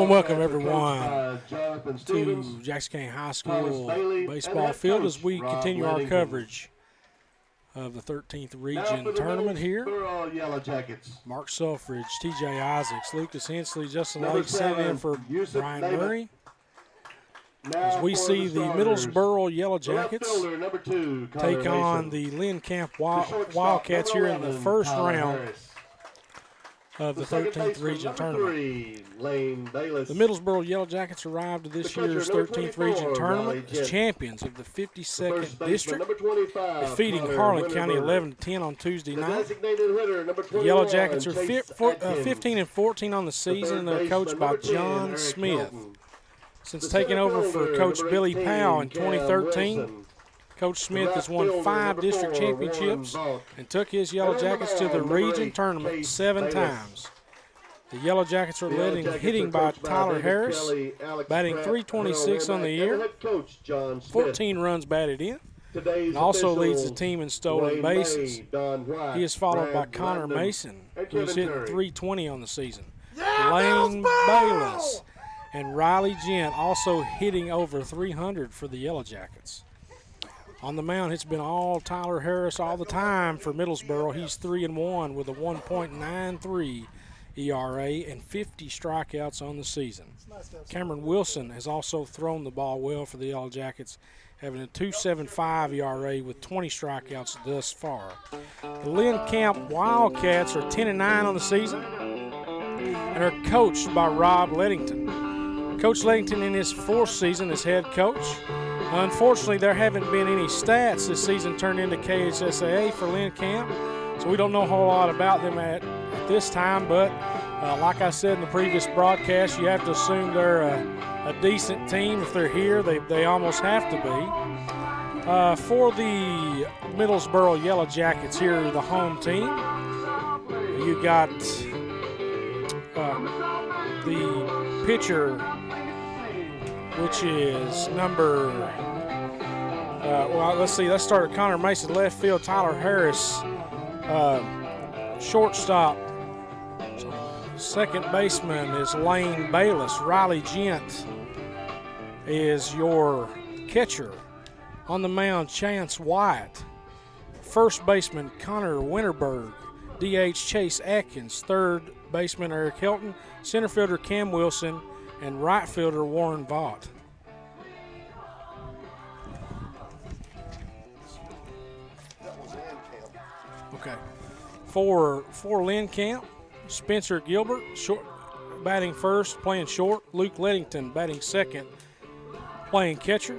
and welcome everyone to Jackson County High School baseball field as we continue our coverage of the 13th Region Tournament here. Mark Selfridge, TJ Isaacs, Lucas Hensley, Justin Lake sitting in for Brian Murray. As we see the Middlesboro Yellow Jackets take on the Lynn Camp Wildcats here in the first round of the 13th Region Tournament. The Middlesboro Yellow Jackets arrived at this year's 13th Region Tournament as champions of the 52nd District, defeating Harlan County 11-10 on Tuesday night. The Yellow Jackets are 15-14 on the season, and they're coached by John Smith. Since taking over for Coach Billy Powell in 2013, Coach Smith has won 5 district championships and took his Yellow Jackets to the region tournament 7 times. The Yellow Jackets are led in hitting by Tyler Harris, batting .326 on the year, 14 runs batted in, and also leads the team in stolen bases. He is followed by Connor Mason, who's hitting .320 on the season. Lane Bayless and Riley Gent also hitting over 300 for the Yellow Jackets. On the mound, it's been all Tyler Harris all the time for Middlesboro. He's 3-1 with a 1.93 ERA and 50 strikeouts on the season. Cameron Wilson has also thrown the ball well for the Yellow Jackets, having a 2.75 ERA with 20 strikeouts thus far. The Lynn Camp Wildcats are 10-9 on the season and are coached by Rob Lettington. Coach Lettington in his 4th season as head coach. Unfortunately, there haven't been any stats this season turned into KHSAA for Lynn Camp, so we don't know a whole lot about them at this time, but like I said in the previous broadcast, you have to assume they're a decent team. If they're here, they almost have to be. For the Middlesboro Yellow Jackets here, the home team, you got the pitcher, which is number, let's see, let's start at Connor Mason, left field, Tyler Harris, shortstop. Second baseman is Lane Bayless. Riley Gent is your catcher. On the mound, Chance White. First baseman, Connor Winterberg. DH, Chase Atkins. Third baseman, Eric Hilton. Center fielder, Cam Wilson. And right fielder, Warren Vaught. Okay. For Lynn Camp, Spencer Gilbert, batting first, playing short. Luke Lettington, batting second, playing catcher.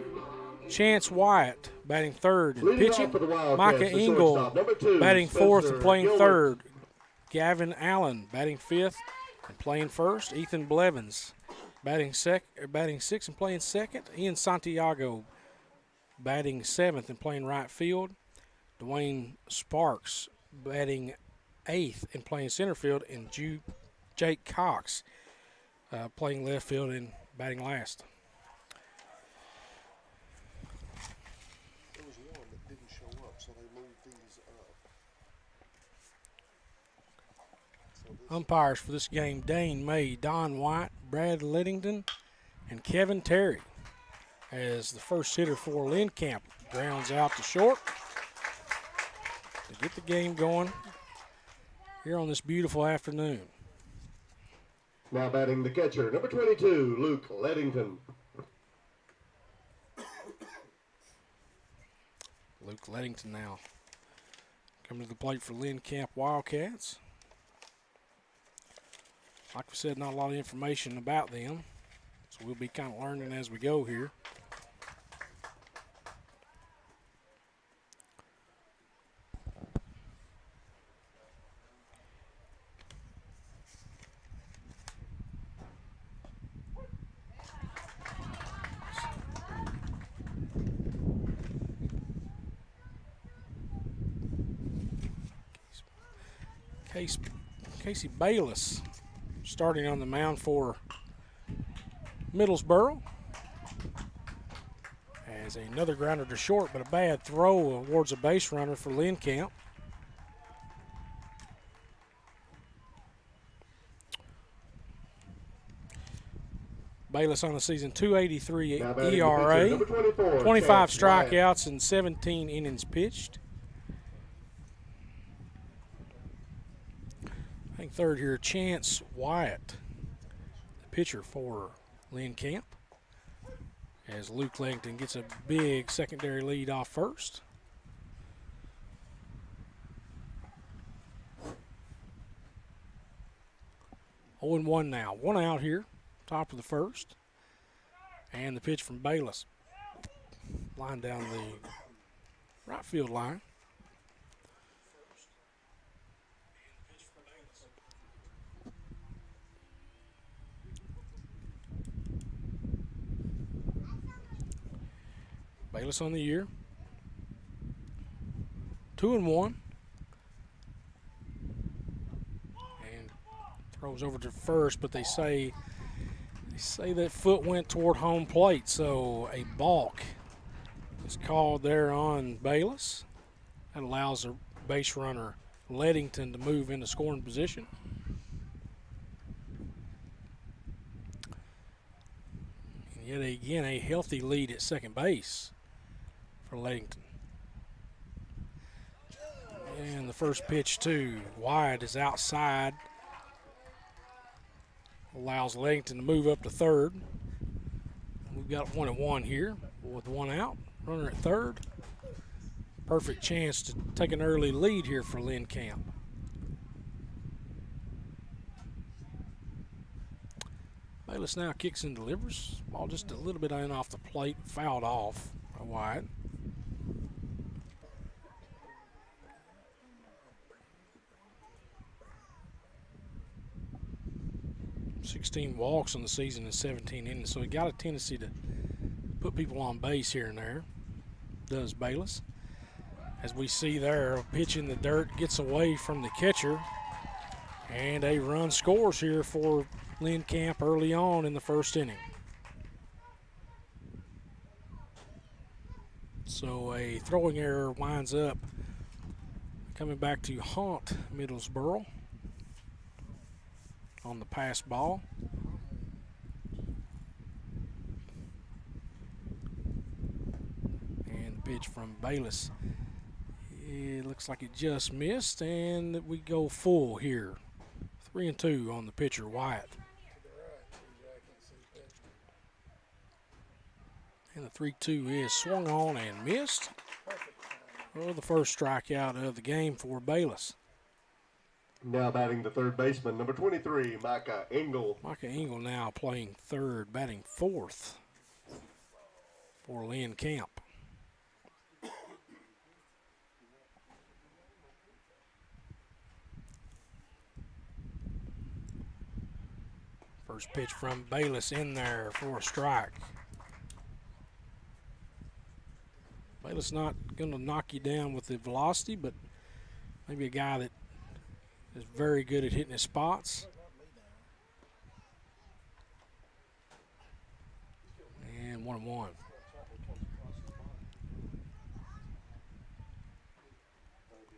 Chance Wyatt, batting third and pitching. Micah Engel, batting fourth and playing third. Gavin Allen, batting fifth and playing first. Ethan Blevins, batting sixth and playing second. Ian Santiago, batting seventh and playing right field. Dwayne Sparks, batting eighth and playing center field. And Jake Cox, playing left field and batting last. There was one that didn't show up, so they moved these up. Umpires for this game, Dane May, Don White, Brad Lettington, and Kevin Terry. As the first hitter for Lynn Camp grounds out to short to get the game going here on this beautiful afternoon. Now batting the catcher, number 22, Luke Lettington. Luke Lettington now coming to the plate for Lynn Camp Wildcats. Like we said, not a lot of information about them, so we'll be kind of learning as we go here. Casey Bayless starting on the mound for Middlesboro. As another grounder to short, but a bad throw towards a base runner for Lynn Camp. Bayless on the season, 2.83 Now batting the ERA, pitcher, number 24, 25 Chance Wyatt. strikeouts and 17 innings pitched. I think third here, Chance Wyatt, the pitcher for Lynn Camp, as Luke Langton gets a big secondary lead off first. Oh and 1 now. One out here, top of the first. And the pitch from Bayless. Line down the right field line. Bayless on the year. 2 and 1. And throws over to first, but they say that foot went toward home plate, so a balk is called there on Bayless. That allows the base runner Leddington to move into scoring position. And yet again, a healthy lead at second base for Leddington. And the first pitch to Wyatt is outside. Allows Leddington to move up to third. We've got 1 and 1 here with one out. Runner at third. Perfect chance to take an early lead here for Lynn Camp. Bayless now kicks and delivers. Ball just a little bit in off the plate, fouled off by Wyatt. .16 walks on the season in 17 innings, so he got a tendency to put people on base here and there. Does Bayless. As we see there, a pitch in the dirt gets away from the catcher, and a run scores here for Lynn Camp early on in the first inning. So a throwing error winds up coming back to haunt Middlesboro on the pass ball. And the pitch from Bayless. It looks like it just missed, and we go full here. 3 and 2 on the pitcher, Wyatt. And the 3-2 is swung on and missed. Well, the first strikeout of the game for Bayless. Now batting the third baseman, number 23, Micah Engel. Micah Engel now playing third, batting fourth for Lynn Camp. First pitch from Bayless in there for a strike. Bayless not going to knock you down with the velocity, but maybe a guy that is very good at hitting his spots. And 1-1.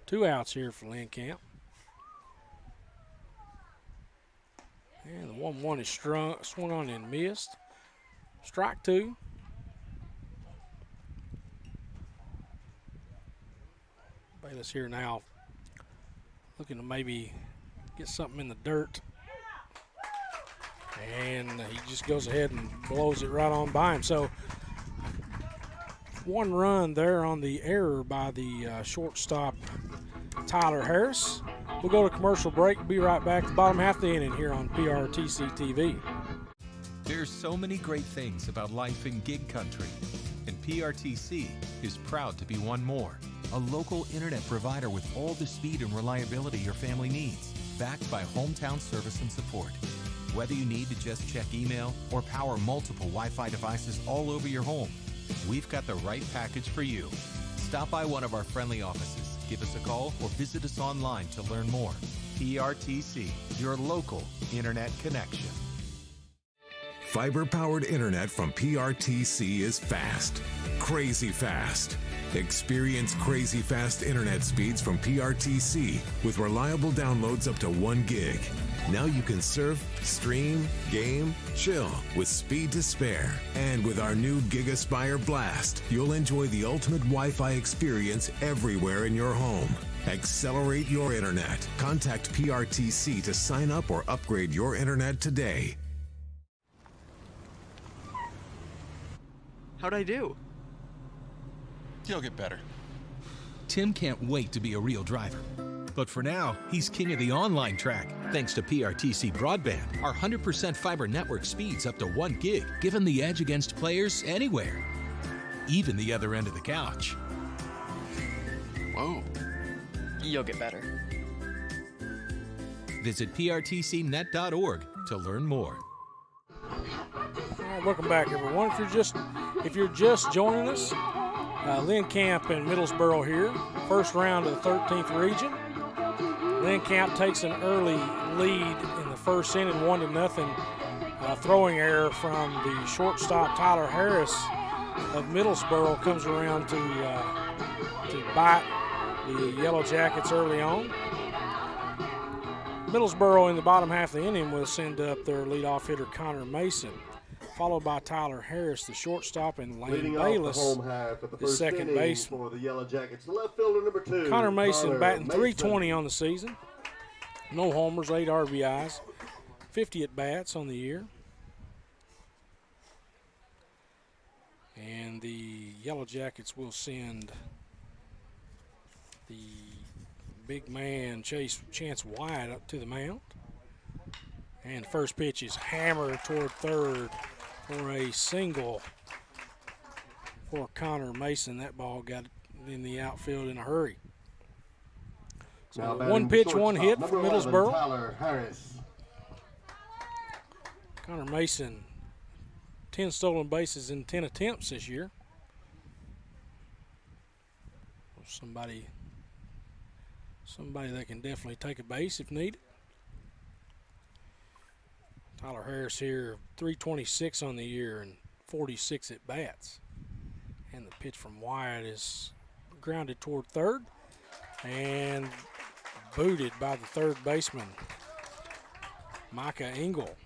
Two outs here for Lynn Camp. And the 1-1 is swung on and missed. Strike two. Bayless here now looking to maybe get something in the dirt. And he just goes ahead and blows it right on by him. So one run there on the error by the shortstop, Tyler Harris. We'll go to commercial break. Be right back. The bottom half of the inning here on PRTC TV. There's so many great things about life in gig country, and PRTC is proud to be one more. A local internet provider with all the speed and reliability your family needs, backed by hometown service and support. Whether you need to just check email or power multiple Wi-Fi devices all over your home, we've got the right package for you. Stop by one of our friendly offices, give us a call, or visit us online to learn more. PRTC, your local internet connection. Fiber-powered internet from PRTC is fast. Crazy fast. Experience crazy fast internet speeds from PRTC with reliable downloads up to 1 gig. Now you can surf, stream, game, chill with speed to spare. And with our new GigaSpire Blast, you'll enjoy the ultimate Wi-Fi experience everywhere in your home. Accelerate your internet. Contact PRTC to sign up or upgrade your internet today. How'd I do? You'll get better. Tim can't wait to be a real driver. But for now, he's king of the online track. Thanks to PRTC Broadband, our 100% fiber network speeds up to 1 gig, give him the edge against players anywhere, even the other end of the couch. Whoa. You'll get better. Visit prtcnet.org to learn more. All right, welcome back, everyone. If you're just joining us, Lynn Camp and Middlesboro here, first round of the 13th region. Lynn Camp takes an early lead in the first inning, 1-0. Throwing error from the shortstop Tyler Harris of Middlesboro comes around to bite the Yellow Jackets early on. Middlesboro in the bottom half of the inning will send up their leadoff hitter Connor Mason, followed by Tyler Harris, the shortstop, and Lane Bayless, the second baseman. For the Yellow Jackets, left fielder number 2. Connor Mason batting .320 on the season. No homers, 8 RBIs, 50 at-bats on the year. And the Yellow Jackets will send the big man Chance Wyatt up to the mound. And the first pitch is hammered toward third for a single for Connor Mason. That ball got in the outfield in a hurry. So one pitch, one hit for Middlesboro. Tyler Harris. Connor Mason, 10 stolen bases in 10 attempts this year. Somebody that can definitely take a base if needed. Tyler Harris here, .326 on the year and 46 at bats. And the pitch from Wyatt is grounded toward third and booted by the third baseman, Micah Engel.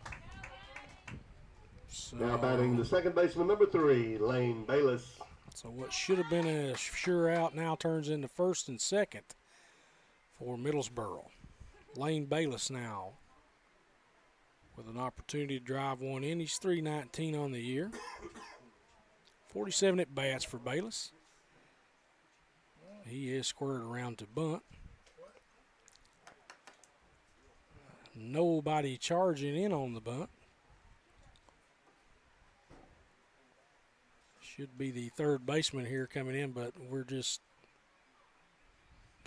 So, now batting the second baseman, number 3, Lane Bayless. So what should have been a sure out now turns into first and second for Middlesboro. Lane Bayless now with an opportunity to drive one in. He's .319 on the year. 47 at bats for Bayless. He is squared around to bunt. Nobody charging in on the bunt. Should be the third baseman here coming in, but we're just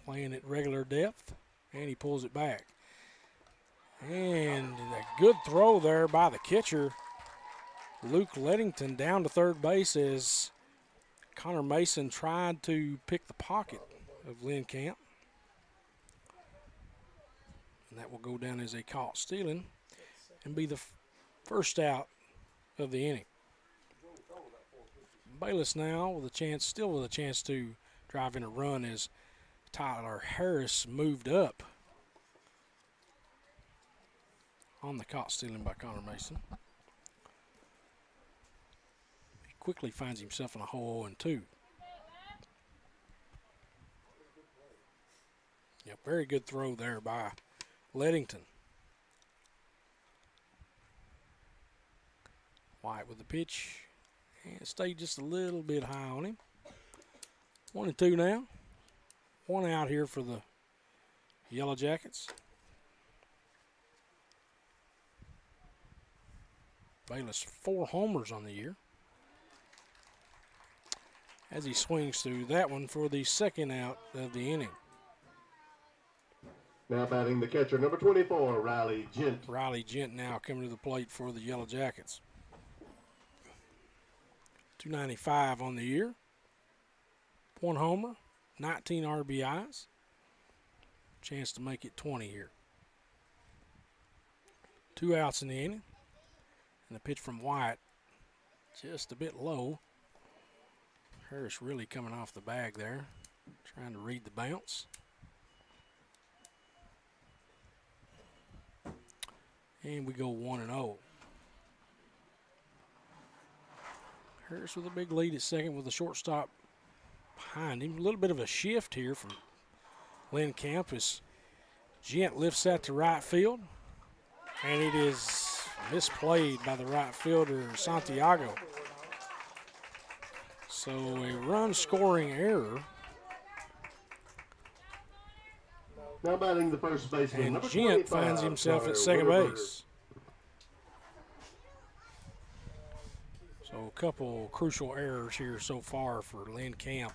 playing at regular depth, and he pulls it back. And a good throw there by the catcher, Luke Lettington, down to third base as Connor Mason tried to pick the pocket of Lynn Camp. And that will go down as a caught stealing and be the first out of the inning. Bayless now with a chance, still with a chance to drive in a run as Tyler Harris moved up on the caught stealing by Connor Mason. He quickly finds himself in a hole 0-2. Yeah, very good throw there by Lettington. White with the pitch. And stayed just a little bit high on him. 1-2 now. One out here for the Yellow Jackets. Bayless 4 homers on the year. As he swings through that one for the second out of the inning. Now batting the catcher, number 24, Riley Gent. Riley Gent now coming to the plate for the Yellow Jackets. .295 on the year. 1 homer, 19 RBIs. Chance to make it 20 here. 2 outs in the inning. And the pitch from Wyatt just a bit low. Harris really coming off the bag there, trying to read the bounce. And we go 1-0. Harris with a big lead at second with the shortstop behind him. A little bit of a shift here from Lynn Camp as Gent lifts that to right field. And it is misplayed by the right fielder, Santiago. So a run scoring error. Now batting the first baseman. And Number Gent 25, finds himself at Connor second Winterberger. base. So a couple crucial errors here so far for Lynn Camp.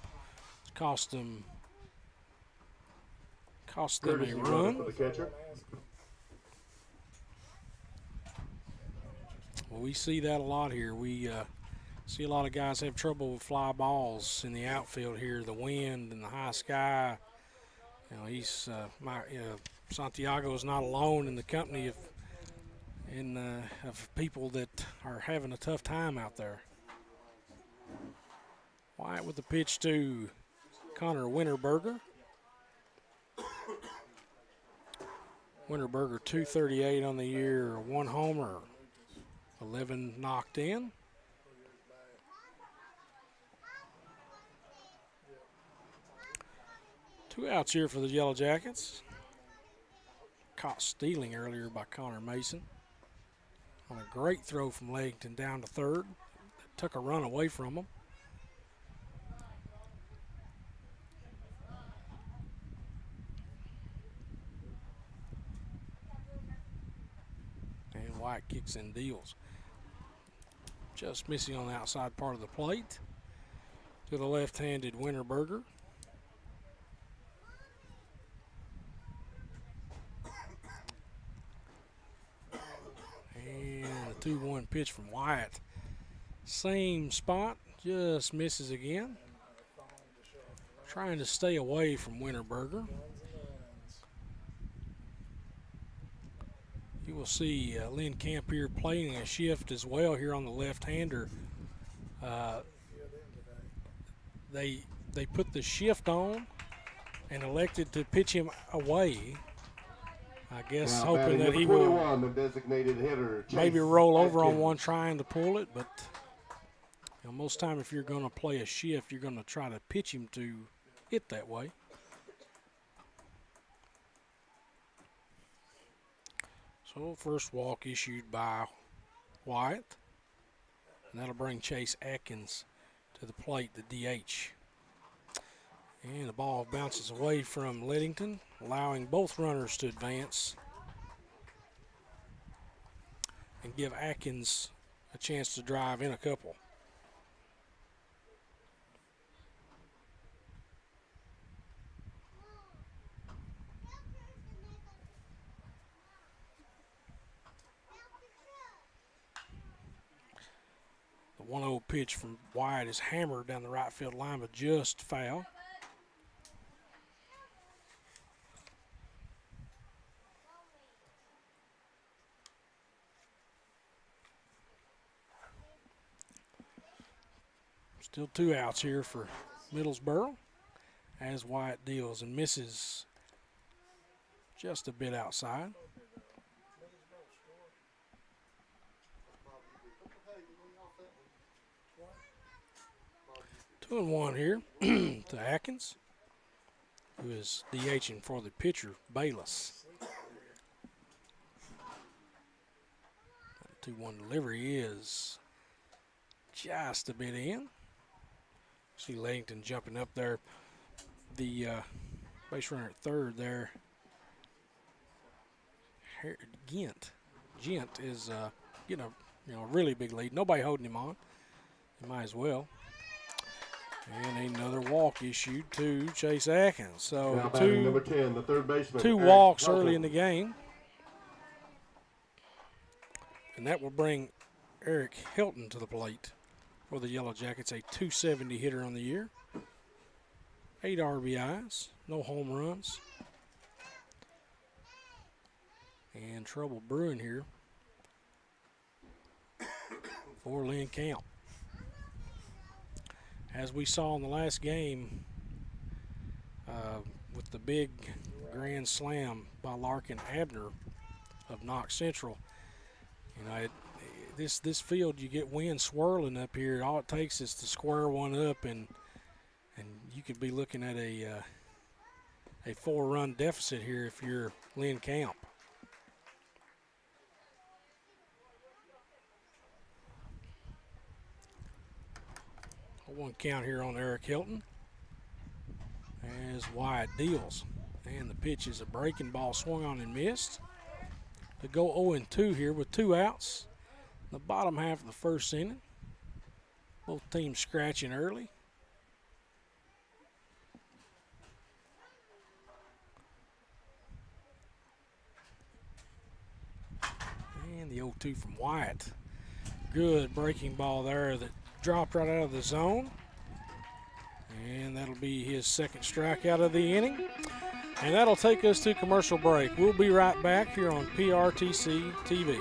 It's cost them Courtesy a runner run. for the catcher. Well, we see that a lot here. We see a lot of guys have trouble with fly balls in the outfield here. The wind and the high sky. You know, Santiago is not alone in the company of people that are having a tough time out there. White with the pitch to Connor Winterberger. Winterberger 238 on the year, 1 homer, 11 knocked in. Two outs here for the Yellow Jackets. Caught stealing earlier by Connor Mason on a great throw from Leggington down to third. Took a run away from him. And White kicks and deals. Just missing on the outside part of the plate to the left-handed Winterberger. And a 2-1 pitch from Wyatt. Same spot, just misses again. Trying to stay away from Winterberger. You will see Lynn Camp here playing a shift as well here on the left-hander. They put the shift on and elected to pitch him away. I guess Now hoping batting that he number will 21, the designated hitter, maybe Chase roll over on Atkins. one trying to pull it, but you know, most time if you're going to play a shift, you're going to try to pitch him to it that way. So first walk issued by Wyatt, and that'll bring Chase Atkins to the plate, the DH. And the ball bounces away from Leddington, allowing both runners to advance and give Atkins a chance to drive in a couple. The 1-0 pitch from Wyatt is hammered down the right field line, but just foul. Still 2 outs here for Middlesboro as Wyatt deals and misses just a bit outside. Two and one here to Atkins, who is DHing for the pitcher, Bayless. 2-1 delivery is just a bit in. See Leddington jumping up there. The base runner at third there. Gent is getting a really big lead. Nobody holding him on. He might as well. And another walk issued to Chase Atkins. So Now batting number 10, the third baseman, two Eric walks Hilton. early in the game. And that will bring Eric Hilton to the plate for the Yellow Jackets, a .270 hitter on the year. 8 RBIs, no home runs. And trouble brewing here for Lynn Camp. As we saw in the last game with the big grand slam by Larkin Abner of Knox Central, You know, this field, you get wind swirling up here. All it takes is to square one up, and you could be looking at a 4-run deficit here if you're Lynn Camp. A 1 count here on Eric Hilton as Wyatt deals. And the pitch is a breaking ball, swung on and missed. To go 0-2 here with 2 outs. The bottom half of the first inning. Both teams scratching early. And the 0-2 from Wyatt. Good breaking ball there that dropped right out of the zone. And that'll be his second strikeout of the inning. And that'll take us to commercial break. We'll be right back here on PRTC TV.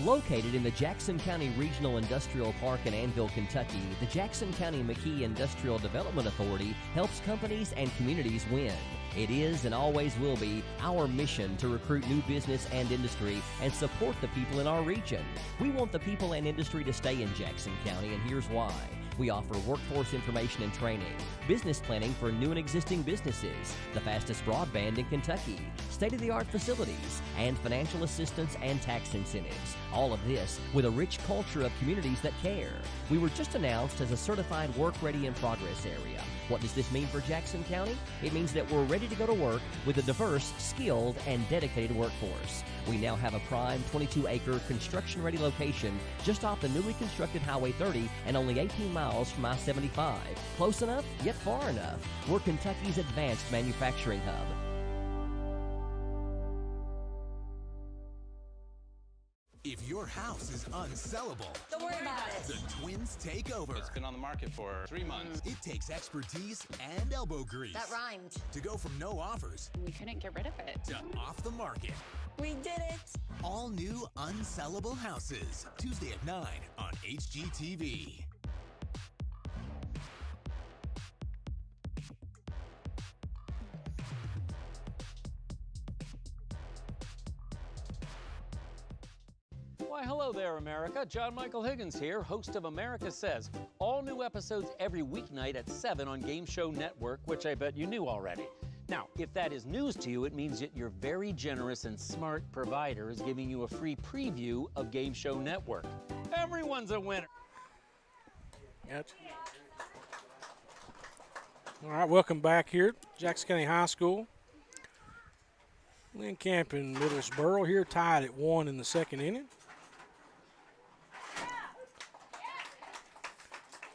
Located in the Jackson County Regional Industrial Park in Annville, Kentucky, the Jackson County McKee Industrial Development Authority helps companies and communities win. It is and always will be our mission to recruit new business and industry and support the people in our region. We want the people and industry to stay in Jackson County, and here's why. We offer workforce information and training, business planning for new and existing businesses, the fastest broadband in Kentucky, state-of-the-art facilities, and financial assistance and tax incentives. All of this with a rich culture of communities that care. We were just announced as a certified work ready in progress area. What does this mean for Jackson County? It means that we're ready to go to work with a diverse, skilled, and dedicated workforce. We now have a prime 22-acre construction-ready location just off the newly constructed Highway 30 and only 18 miles from I-75. Close enough, yet far enough. We're Kentucky's advanced manufacturing hub. If your house is unsellable, don't worry about it. The Twins take over. It's been on the market for 3 months. It takes expertise and elbow grease. That rhymed. To go from no offers We couldn't get rid of it. to off the market. We did it. All new unsellable houses. Tuesday at 9 on HGTV. Why, hello there, America. John Michael Higgins here, host of America Says. All new episodes every weeknight at 7 on Game Show Network, which I bet you knew already. Now, if that is news to you, it means that your very generous and smart provider is giving you a free preview of Game Show Network. Everyone's a winner. Gotcha. All right, welcome back here at Jackson County High School. Lynn Camp in Middlesboro here, tied at 1 in the second inning.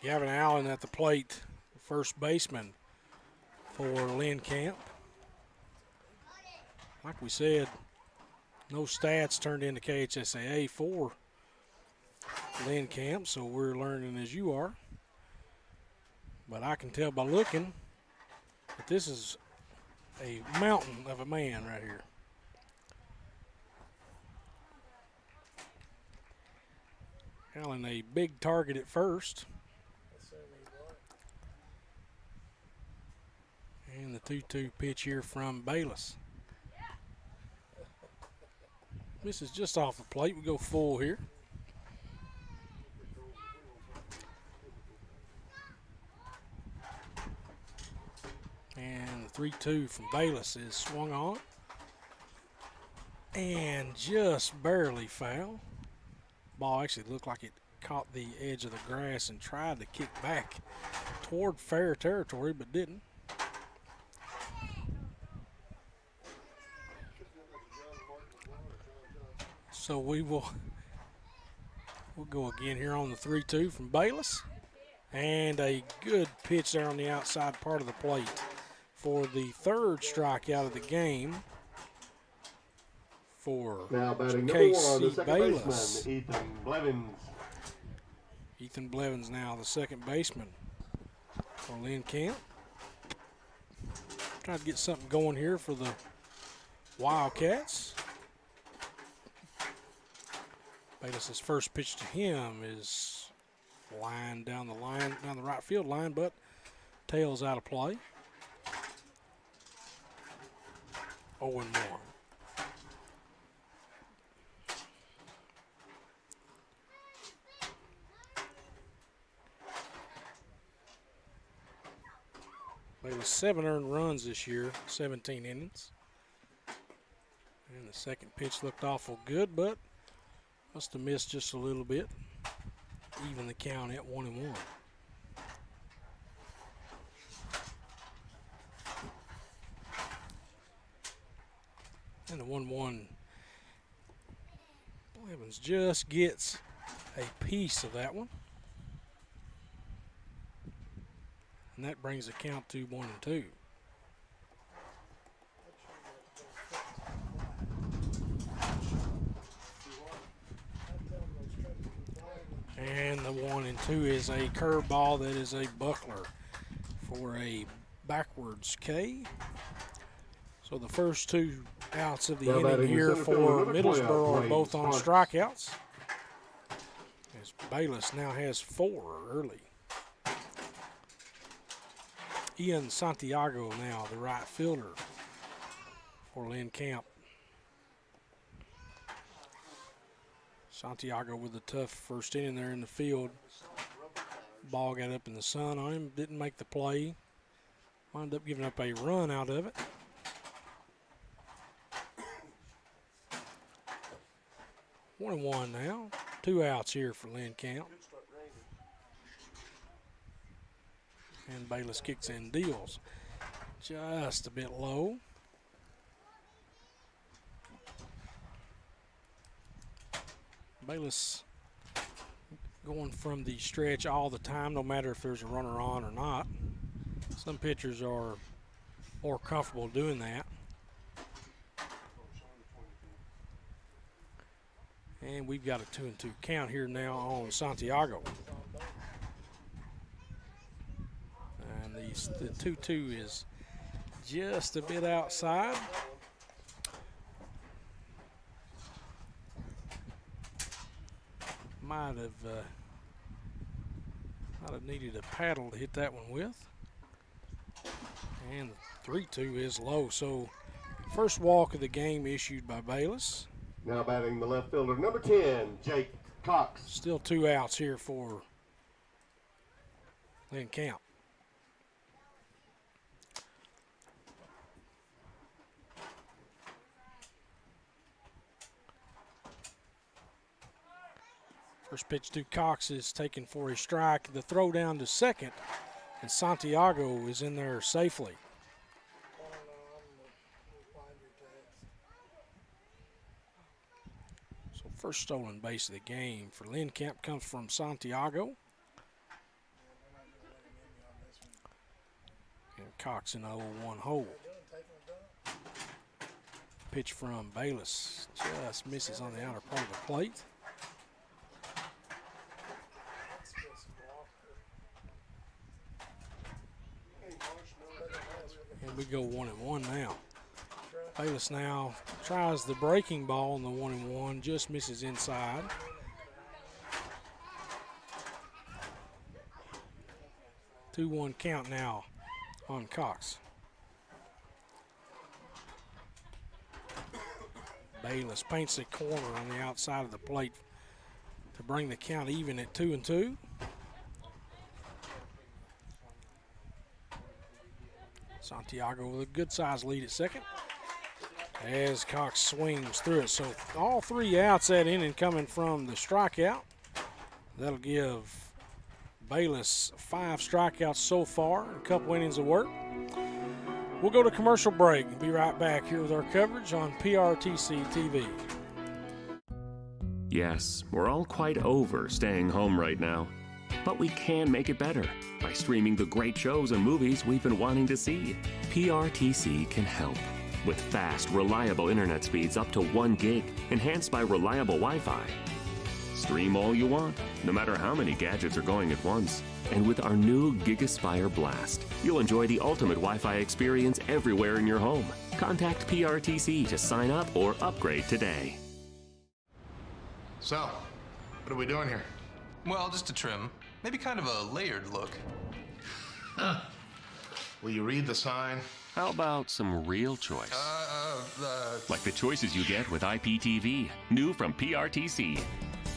Gavin Allen at the plate, first baseman for Lynn Camp. Like we said, no stats turned into KHSAA for Lynn Camp, so we're learning as you are. But I can tell by looking that this is a mountain of a man right here. Allen, a big target at first. And the 2-2 pitch here from Bayless. This is just off the plate. We go full here. And the 3-2 from Bayless is swung on. And just barely foul. Ball actually looked like it caught the edge of the grass and tried to kick back toward fair territory, but didn't. So we'll go again here on the 3-2 from Bayless. And a good pitch there on the outside part of the plate for the third strikeout of the game for now batting Casey number 1, the second Bayless. baseman, Ethan Blevins. Ethan Blevins now the second baseman for Lynn Camp. Trying to get something going here for the Wildcats. Bayless's first pitch to him is down the right field line, but tails out of play. 0-1. Bayless 7 earned runs this year, 17 innings. And the second pitch looked awful good, but must have missed just a little bit. Even the count at 1-1. And the 1-1. Evans just gets a piece of that one. And that brings the count to 1-2. And the 1-2 is a curveball that is a buckler for a backwards K. So the first 2 outs of the inning here for Middlesboro are both on strikeouts. As Bayless now has 4 early. Ian Santiago now the right fielder for Lynn Camp. Santiago with a tough first inning there in the field. Ball got up in the sun on him, didn't make the play. Wound up giving up a run out of it. One and one now. 2 outs here for Lynn Camp. And Bayless kicks in, deals just a bit low. Bayless going from the stretch all the time, no matter if there's a runner on or not. Some pitchers are more comfortable doing that. And we've got a 2-2 count here now on Santiago. And the 2-2 is just a bit outside. Might have needed a paddle to hit that one with. And the 3-2 is low. So first walk of the game issued by Bayless. Now batting the left fielder, number 10, Jake Cox. Still 2 outs here for Lynn Camp. First pitch to Cox is taken for a strike. The throw down to second, and Santiago is in there safely. So first stolen base of the game for Lynn Camp comes from Santiago. And Cox in the 0-1 hole. Pitch from Bayless just misses on the outer part of the plate. We go 1-1 now. Bayless now tries the breaking ball on the 1-1, just misses inside. Two 2-1 count now on Cox. Bayless paints a corner on the outside of the plate to bring the count even at 2-2. Santiago with a good-sized lead at second as Cox swings through it. So all 3 outs that inning coming from the strikeout. That'll give Bayless 5 strikeouts so far, a couple innings of work. We'll go to commercial break and be right back here with our coverage on PRTC TV. Yes, we're all quite over staying home right now. But we can make it better by streaming the great shows and movies we've been wanting to see. PRTC can help with fast, reliable internet speeds up to 1 gig, enhanced by reliable Wi-Fi. Stream all you want, no matter how many gadgets are going at once. And with our new GigaSpire Blast, you'll enjoy the ultimate Wi-Fi experience everywhere in your home. Contact PRTC to sign up or upgrade today. So, what are we doing here? Well, just a trim. Maybe kind of a layered look. Will you read the sign? How about some real choice? Like the choices you get with IPTV, new from PRTC.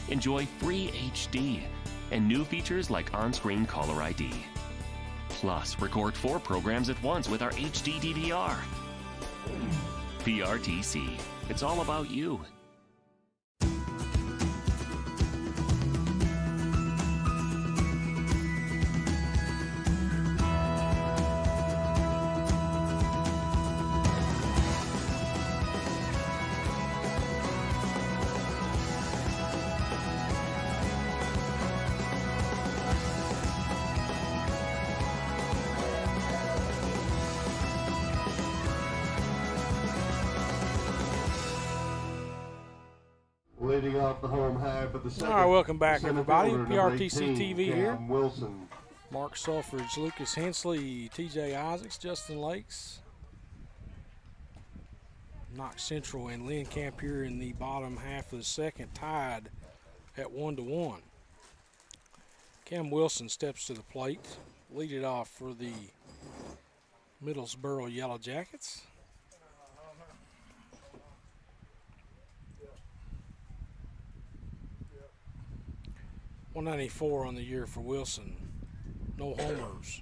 Enjoy free HD and new features like on-screen caller ID. Plus, record 4 programs at once with our HD DVR. PRTC. It's all about you. Leading off the home half of the second. All right, welcome back, center everybody. fielder, number PRTC 18, TV Cam here. Wilson. Mark Sulfridge, Lucas Hensley, TJ Isaacs, Justin Lakes. Knox Central and Lynn Camp here in the bottom half of the second, tied at 1-1. Cam Wilson steps to the plate, lead it off for the Middlesboro Yellow Jackets. .194 on the year for Wilson. No homers,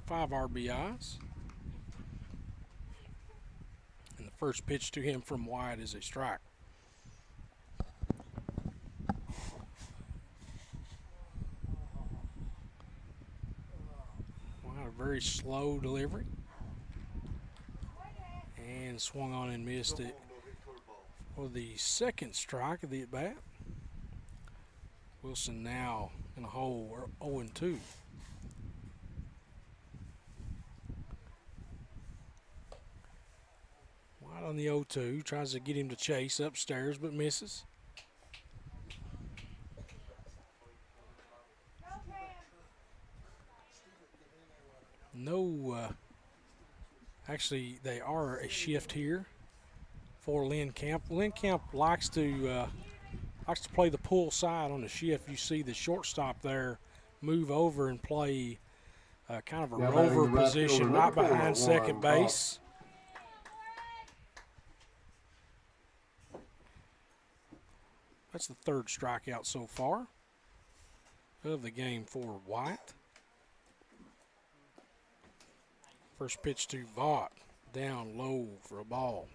5 RBIs. And the first pitch to him from wide is a strike. Wow, a very slow delivery. And swung on and missed it for the second strike of the at-bat. Wilson now in a hole, 0-2. Wide on the 0-2, tries to get him to chase upstairs but misses. No, actually they are a shift here for Lynn Camp. Lynn Camp likes to play the pull side on the shift. You see the shortstop there move over and play kind of a rover position right behind second base. That's the third strikeout so far of the game for White. First pitch to Vaught, down low for a ball.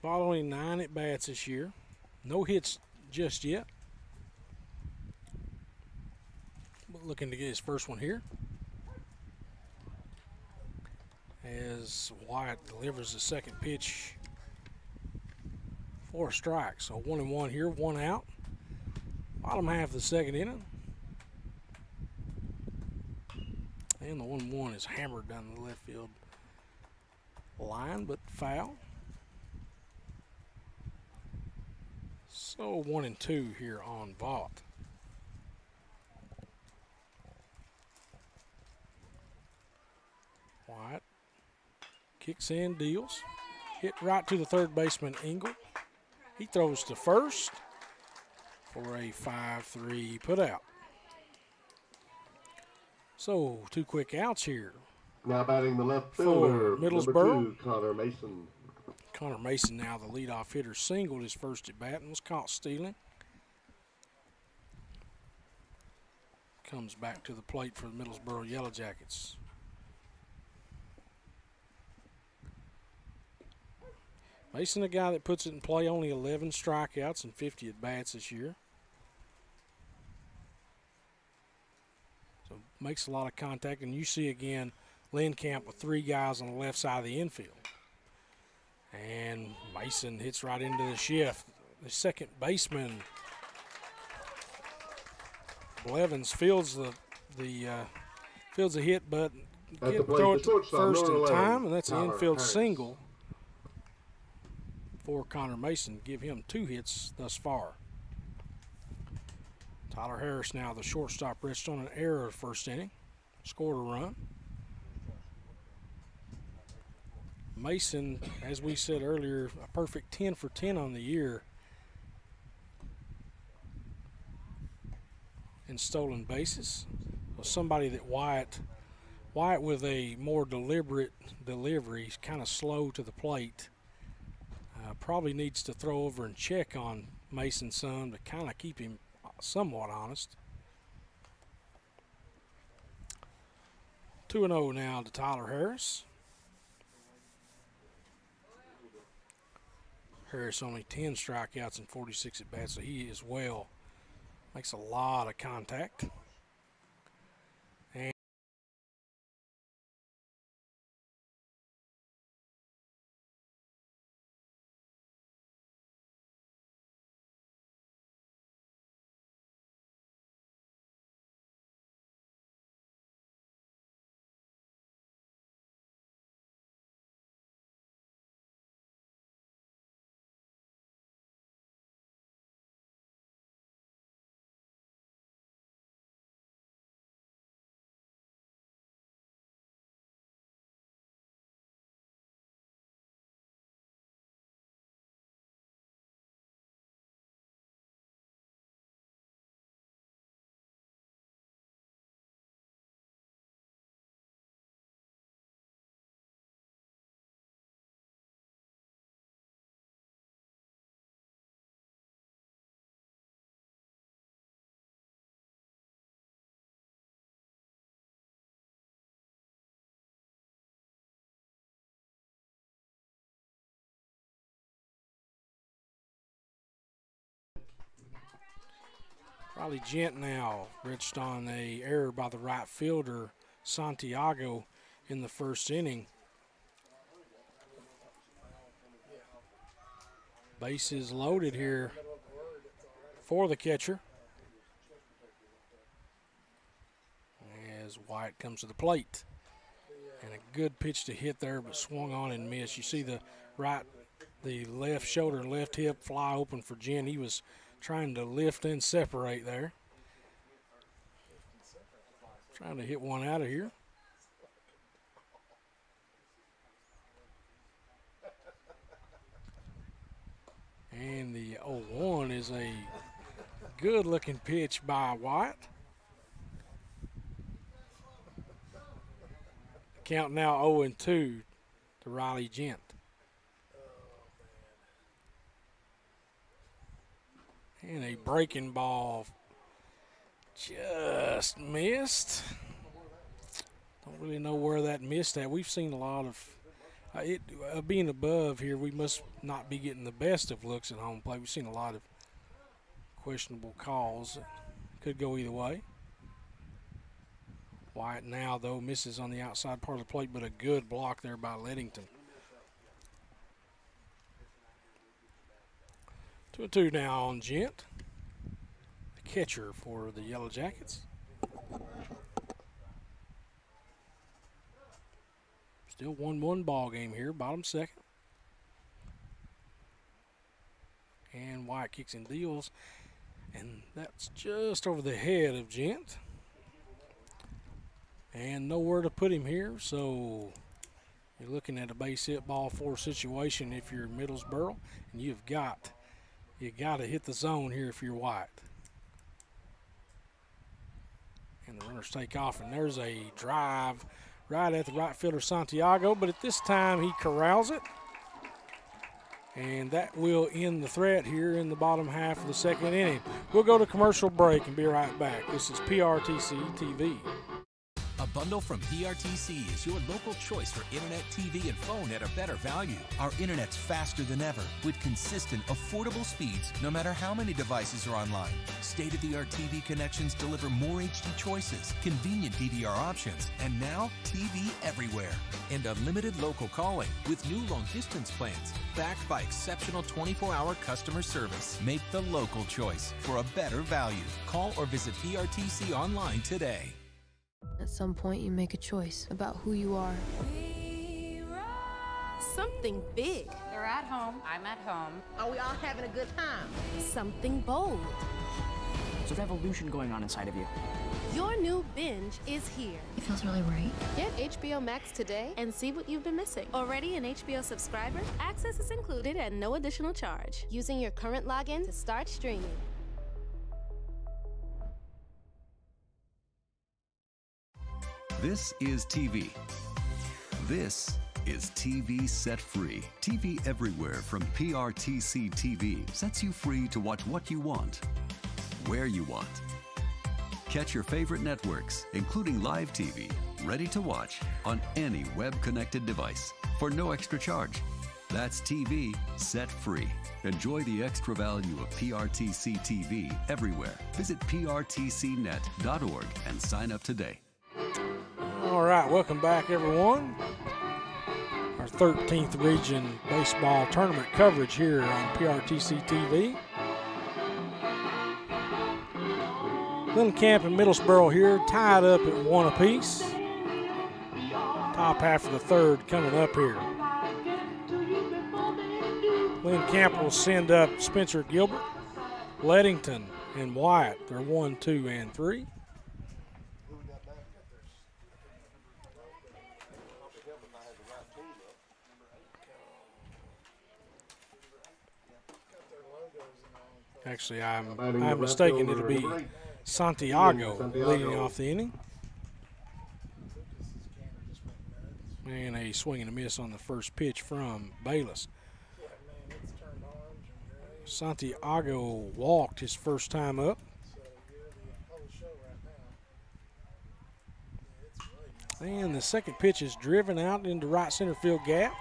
Vaught only 9 at-bats this year. No hits just yet. But looking to get his first one here. As Wyatt delivers the second pitch for a strike. So 1-1 here, 1 out. Bottom half of the second inning. And the 1-1 is hammered down the left field line, but foul. So 1-2 here on Vaught. White kicks in, deals. Hit right to the third baseman, Engel. He throws to first for a 5-3 put out. So 2 quick outs here. Now batting the left fielder, Middlesboro. 2, Connor Mason. Connor Mason now the leadoff hitter, singled his first at bat and was caught stealing. Comes back to the plate for the Middlesboro Yellow Jackets. Mason, a guy that puts it in play, only 11 strikeouts and 50 at bats this year. So makes a lot of contact, and you see again Lynn Camp with 3 guys on the left side of the infield. And Mason hits right into the shift. The second baseman, Blevins, fields the hit, but throw it to first in time, and that's an infield single for Connor Mason. Give him 2 hits thus far. Tyler Harris now the shortstop, reached on an error first inning, scored a run. Mason, as we said earlier, a perfect 10 for 10 on the year in stolen bases. So somebody that Wyatt with a more deliberate delivery, kind of slow to the plate, probably needs to throw over and check on Mason some to kind of keep him somewhat honest. 2-0 now to Tyler Harris. Harris only 10 strikeouts and 46 at bats, so he as well makes a lot of contact. And Riley Gent now reached on a error by the right fielder Santiago in the first inning. Bases loaded here for the catcher as White comes to the plate. And a good pitch to hit there, but swung on and missed. You see the left shoulder, left hip fly open for Gent. He was trying to lift and separate there. Trying to hit one out of here. And the 0-1 is a good-looking pitch by White. Count now 0-2 to Riley Gent. And a breaking ball just missed. Don't really know where that missed at. We've seen a lot of being above here, we must not be getting the best of looks at home plate. We've seen a lot of questionable calls. Could go either way. White now, though, misses on the outside part of the plate, but a good block there by Lettington. 2-2 now on Gent, the catcher for the Yellow Jackets. Still 1-1 ball game here, bottom second. And White kicks and deals, and that's just over the head of Gent. And nowhere to put him here, so you're looking at a base hit ball four situation if you're Middlesboro, and you got to hit the zone here if you're White. And the runners take off, and there's a drive right at the right fielder Santiago, but at this time he corrals it. And that will end the threat here in the bottom half of the second inning. We'll go to commercial break and be right back. This is PRTC TV. A bundle from PRTC is your local choice for internet, TV, and phone at a better value. Our internet's faster than ever with consistent, affordable speeds no matter how many devices are online. State-of-the-art TV connections deliver more HD choices, convenient DVR options, and now TV everywhere. And unlimited local calling with new long-distance plans backed by exceptional 24-hour customer service. Make the local choice for a better value. Call or visit PRTC online today. At some point, you make a choice about who you are. Something big. They're at home. I'm at home. Are we all having a good time? Something bold. There's a revolution going on inside of you. Your new binge is here. It feels really right. Get HBO Max today and see what you've been missing. Already an HBO subscriber? Access is included at no additional charge. Using your current login to start streaming. This is TV. This is TV Set Free. TV Everywhere from PRTC TV sets you free to watch what you want, where you want. Catch your favorite networks, including live TV, ready to watch on any web-connected device for no extra charge. That's TV set free. Enjoy the extra value of PRTC TV everywhere. Visit prtcnet.org and sign up today. All right, welcome back, everyone. Our 13th Region Baseball Tournament coverage here on PRTC TV. Lynn Camp and Middlesboro here, tied up at 1 apiece. Top half of the third coming up here. Lynn Camp will send up Spencer Gilbert, Lettington, and Wyatt. They're 1, 2, and 3. Actually, I'm mistaken. It'll be Santiago leading off the inning. And a swing and a miss on the first pitch from Bayless. Santiago walked his first time up. And the second pitch is driven out into right center field gap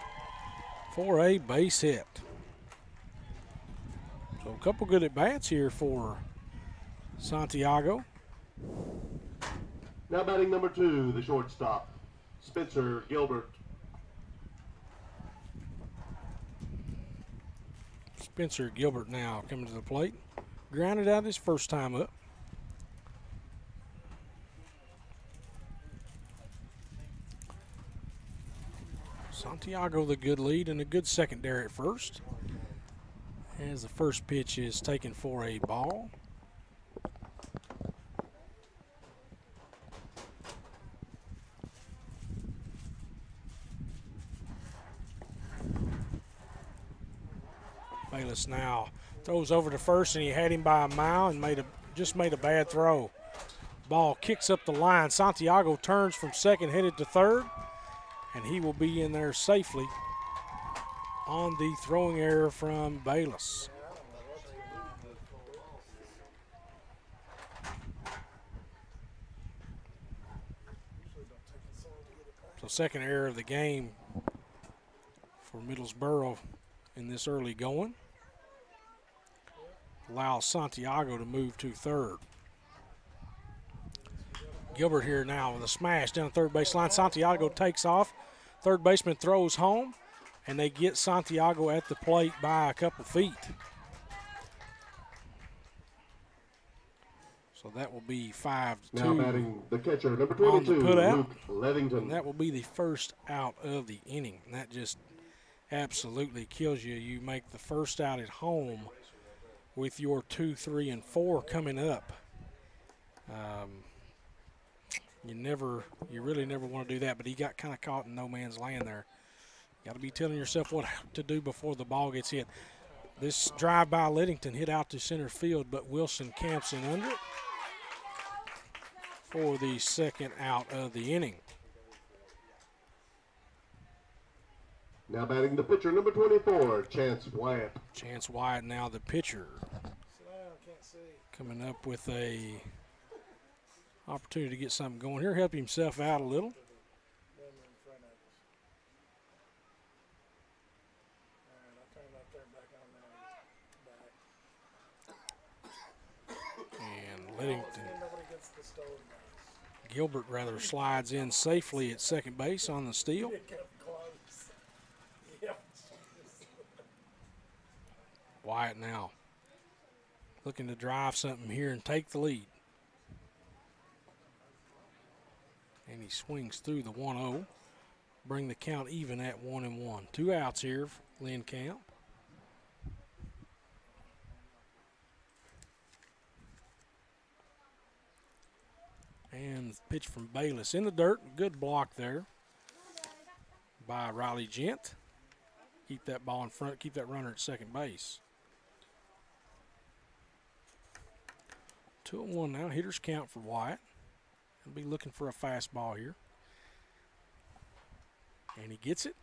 for a base hit. So a couple good at-bats here for Santiago. Now batting number 2, the shortstop, Spencer Gilbert. Spencer Gilbert now coming to the plate. Grounded out his first time up. Santiago the good lead and a good secondary at first. As the first pitch is taken for a ball. Bayless now throws over to first, and he had him by a mile and just made a bad throw. Ball kicks up the line. Santiago turns from second, headed to third, and he will be in there safely on the throwing error from Bayless. So second error of the game for Middlesboro in this early going. Allows Santiago to move to third. Gilbert here now with a smash down the third base line. Santiago takes off. Third baseman throws home, and they get Santiago at the plate by a couple feet. So that will be 5-2. Now batting the catcher, number 22, Luke Lettington. And that will be the first out of the inning. And that just absolutely kills you. You make the first out at home with your 2, 3, and 4 coming up. You really never want to do that, but he got kind of caught in no man's land there. Got to be telling yourself what to do before the ball gets hit. This drive by Lettington hit out to center field, but Wilson camps in under it for the second out of the inning. Now batting the pitcher, number 24, Chance Wyatt. Chance Wyatt now the pitcher. Coming up with a opportunity to get something going here, help himself out a little. And Lettington, Gilbert rather slides in safely at second base on the steal. Wyatt now looking to drive something here and take the lead. And he swings through the 1-0. Bring the count even at 1-1. 2 outs here for Lynn Camp. And pitch from Bayless in the dirt. Good block there by Riley Gent. Keep that ball in front, keep that runner at second base. 2-1 now. Hitters count for Wyatt. He'll be looking for a fastball here. And he gets it.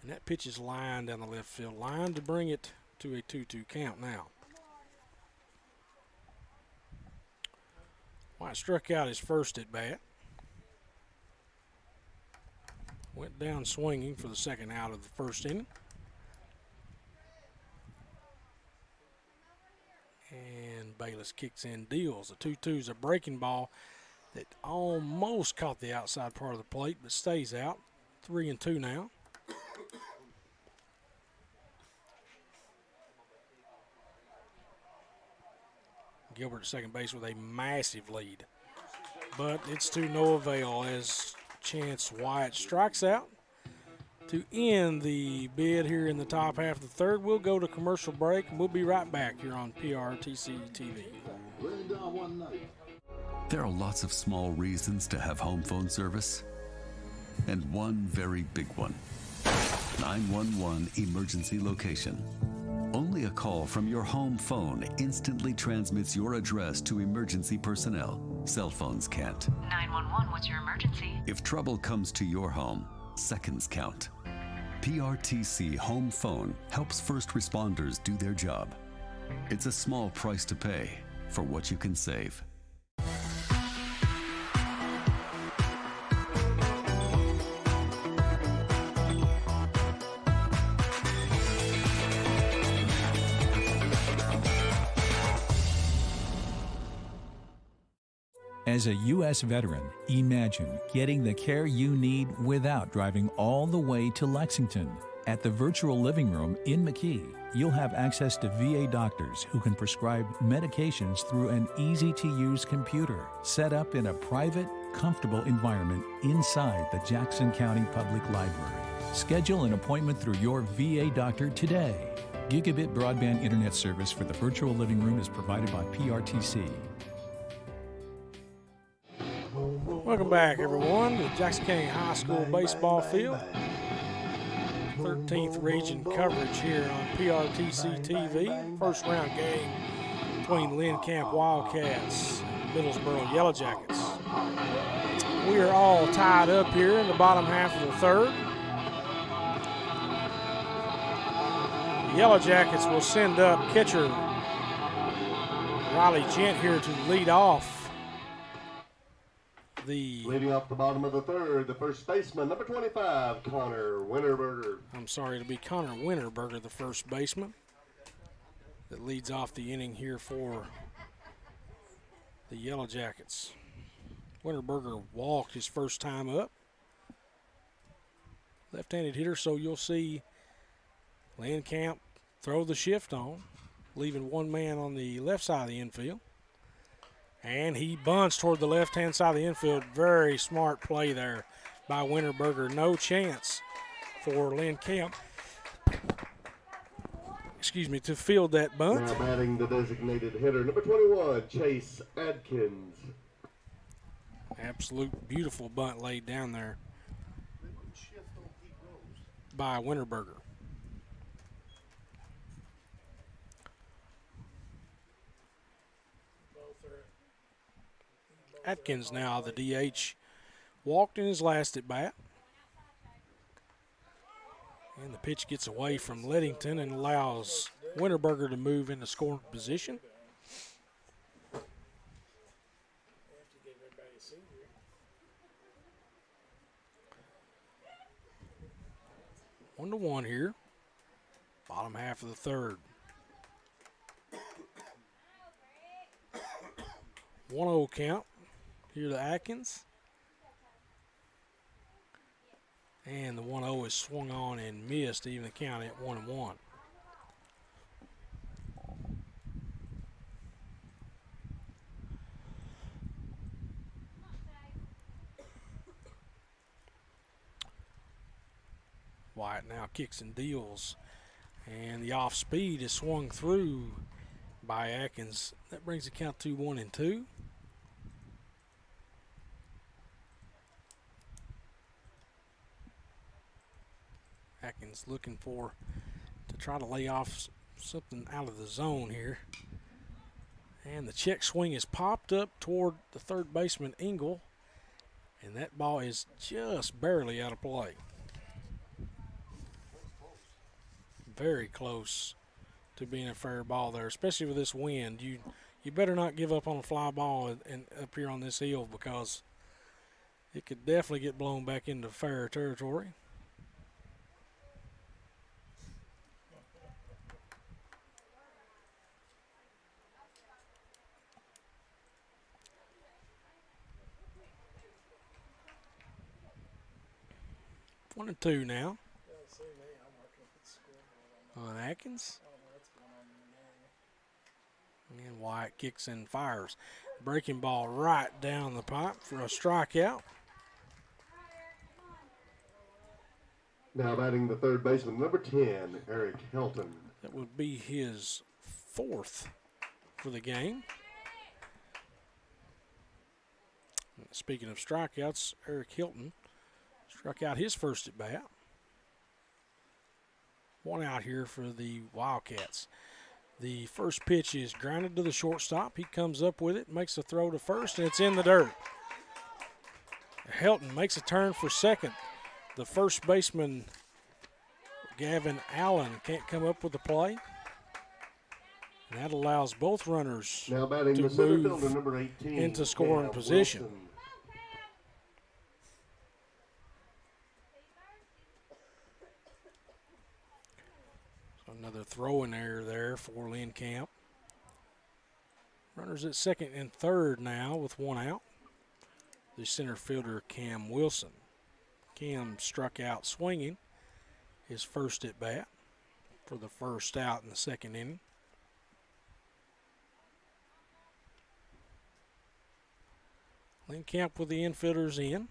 And that pitch is lined down the left field line to bring it to a 2-2 count now. White struck out his first at bat. Went down swinging for the second out of the first inning. And Bayless kicks in, deals. The 2-2 is a breaking ball that almost caught the outside part of the plate, but stays out. 3-2 now. Gilbert at second base with a massive lead. But it's to no avail as Chance White strikes out to end the bid here in the top half of the third. We'll go to commercial break, and we'll be right back here on PRTC TV. There are lots of small reasons to have home phone service, and one very big one. 911 emergency location. Only a call from your home phone instantly transmits your address to emergency personnel. Cell phones can't. 911, what's your emergency? If trouble comes to your home, seconds count. PRTC Home Phone helps first responders do their job. It's a small price to pay for what you can save. As a U.S. veteran, imagine getting the care you need without driving all the way to Lexington. At the Virtual Living Room in McKee, you'll have access to VA doctors who can prescribe medications through an easy-to-use computer set up in a private, comfortable environment inside the Jackson County Public Library. Schedule an appointment through your VA doctor today. Gigabit broadband internet service for the Virtual Living Room is provided by PRTC. Welcome back, everyone, to Jackson County High School baseball field. 13th region coverage here on PRTC TV. First round game between Lynn Camp Wildcats and Middlesboro Yellow Jackets. We are all tied up here in the bottom half of the third. The Yellow Jackets will send up catcher Riley Gent here to lead off. Leading off the bottom of the third, the first baseman, number 25, Connor Winterberger. I'm sorry, to be Connor Winterberger, the first baseman, that leads off the inning here for the Yellow Jackets. Winterberger walked his first time up. Left-handed hitter, so you'll see Lynn Camp throw the shift on, leaving one man on the left side of the infield. And he bunts toward the left-hand side of the infield. Very smart play there by Winterberger. No chance for Lynn Camp, to field that bunt. Now batting the designated hitter, number 21, Chase Adkins. Absolute beautiful bunt laid down there by Winterberger. Atkins now, the DH, walked in his last at bat. And the pitch gets away from Lettington and allows Winterberger to move into scoring position. One to one here. Bottom half of the third. 1-0 count. Here to Atkins. And the 1-0 is swung on and missed, even the count at 1-1. Wyatt now kicks and deals. And the off speed is swung through by Atkins. That brings the count to 1-2. Atkins looking to try to lay off something out of the zone here. And the check swing is popped up toward the third baseman, Engel. And that ball is just barely out of play. Very close to being a fair ball there, especially with this wind. You you better not give up on a fly ball and up here on this hill, because it could definitely get blown back into fair territory. One and two now. On Atkins. And Wyatt kicks and fires. Breaking ball right down the pipe for a strikeout. Now batting the third baseman, number 10, Eric Helton. That would be his fourth for the game. Speaking of strikeouts, Eric Hilton struck out his first at bat. One out here for the Wildcats. The first pitch is grounded to the shortstop. He comes up with it, makes a throw to first, and it's in the dirt. Helton makes a turn for second. The first baseman, Gavin Allen, can't come up with the play. And that allows both runners now batting to the center move fielder, number 18, into scoring Cam position. Wilson. Another throwing error there for Lynn Camp. Runners at second and third now with one out. The center fielder, Cam Wilson. Cam struck out swinging his first at bat for the first out in the second inning. Lynn Camp with the infielders in.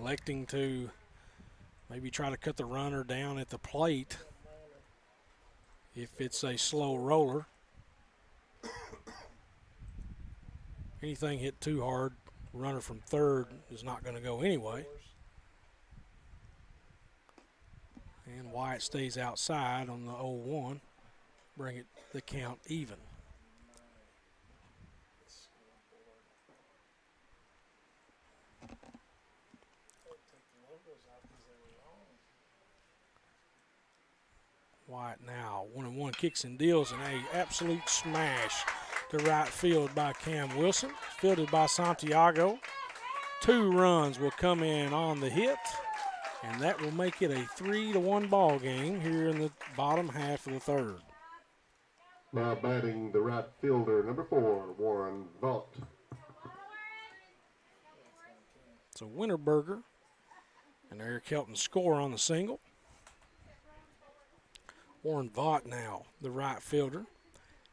Electing to maybe try to cut the runner down at the plate if it's a slow roller. Anything hit too hard, runner from third is not going to go anyway. And Wyatt stays outside on the 0-1, bring it the count even. Wyatt now 1-1, kicks and deals, and a absolute smash to right field by Cam Wilson, fielded by Santiago. 2 runs will come in on the hit, and that will make it a 3-1 ball game here in the bottom half of the third. Now batting the right fielder, number 4, Warren Vaught. So Winterberger and Eric Helton score on the single. Warren Vaught now, the right fielder.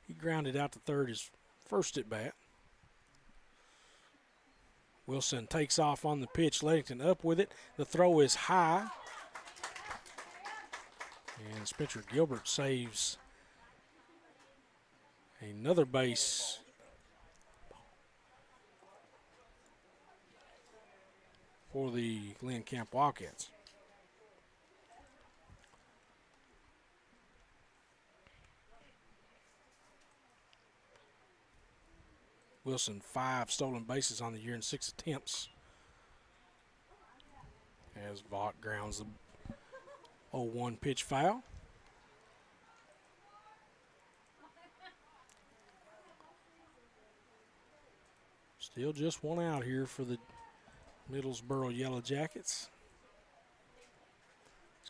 He grounded out to third his first at bat. Wilson takes off on the pitch. Ledington up with it. The throw is high. And Spencer Gilbert saves another base. For the Lynn Camp Wildcats. Wilson 5 stolen bases on the year in 6 attempts. As Vaught grounds the 0-1 pitch foul. Still just one out here for the Middlesboro Yellow Jackets.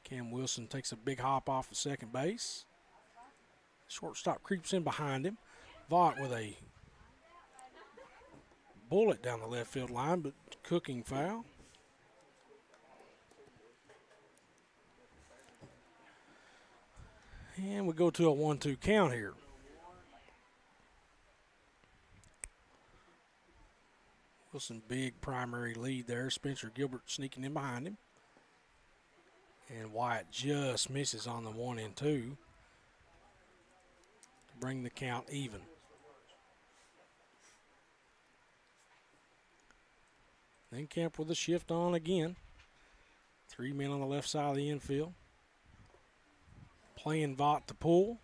Cam Wilson takes a big hop off of second base. Shortstop creeps in behind him. Vaught with a bullet down the left field line, but cooking foul. And we go to a 1-2 count here. Wilson big primary lead there. Spencer Gilbert sneaking in behind him. And Wyatt just misses on the 1 and 2 to bring the count even. Then Camp with a shift on again. 3 men on the left side of the infield. Playing Vaught to pull.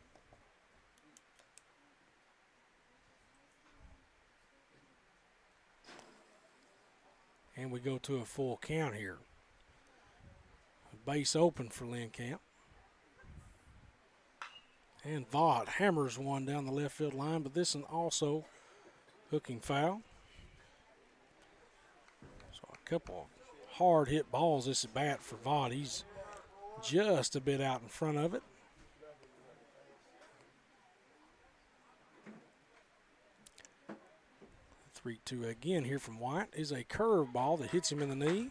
And we go to a full count here. A base open for Lynn Camp. And Vaught hammers one down the left field line, but this one also hooking foul. So a couple of hard hit balls this at bat for Vaught. He's just a bit out in front of it. The 3-2 again here from White is a curve ball that hits him in the knee.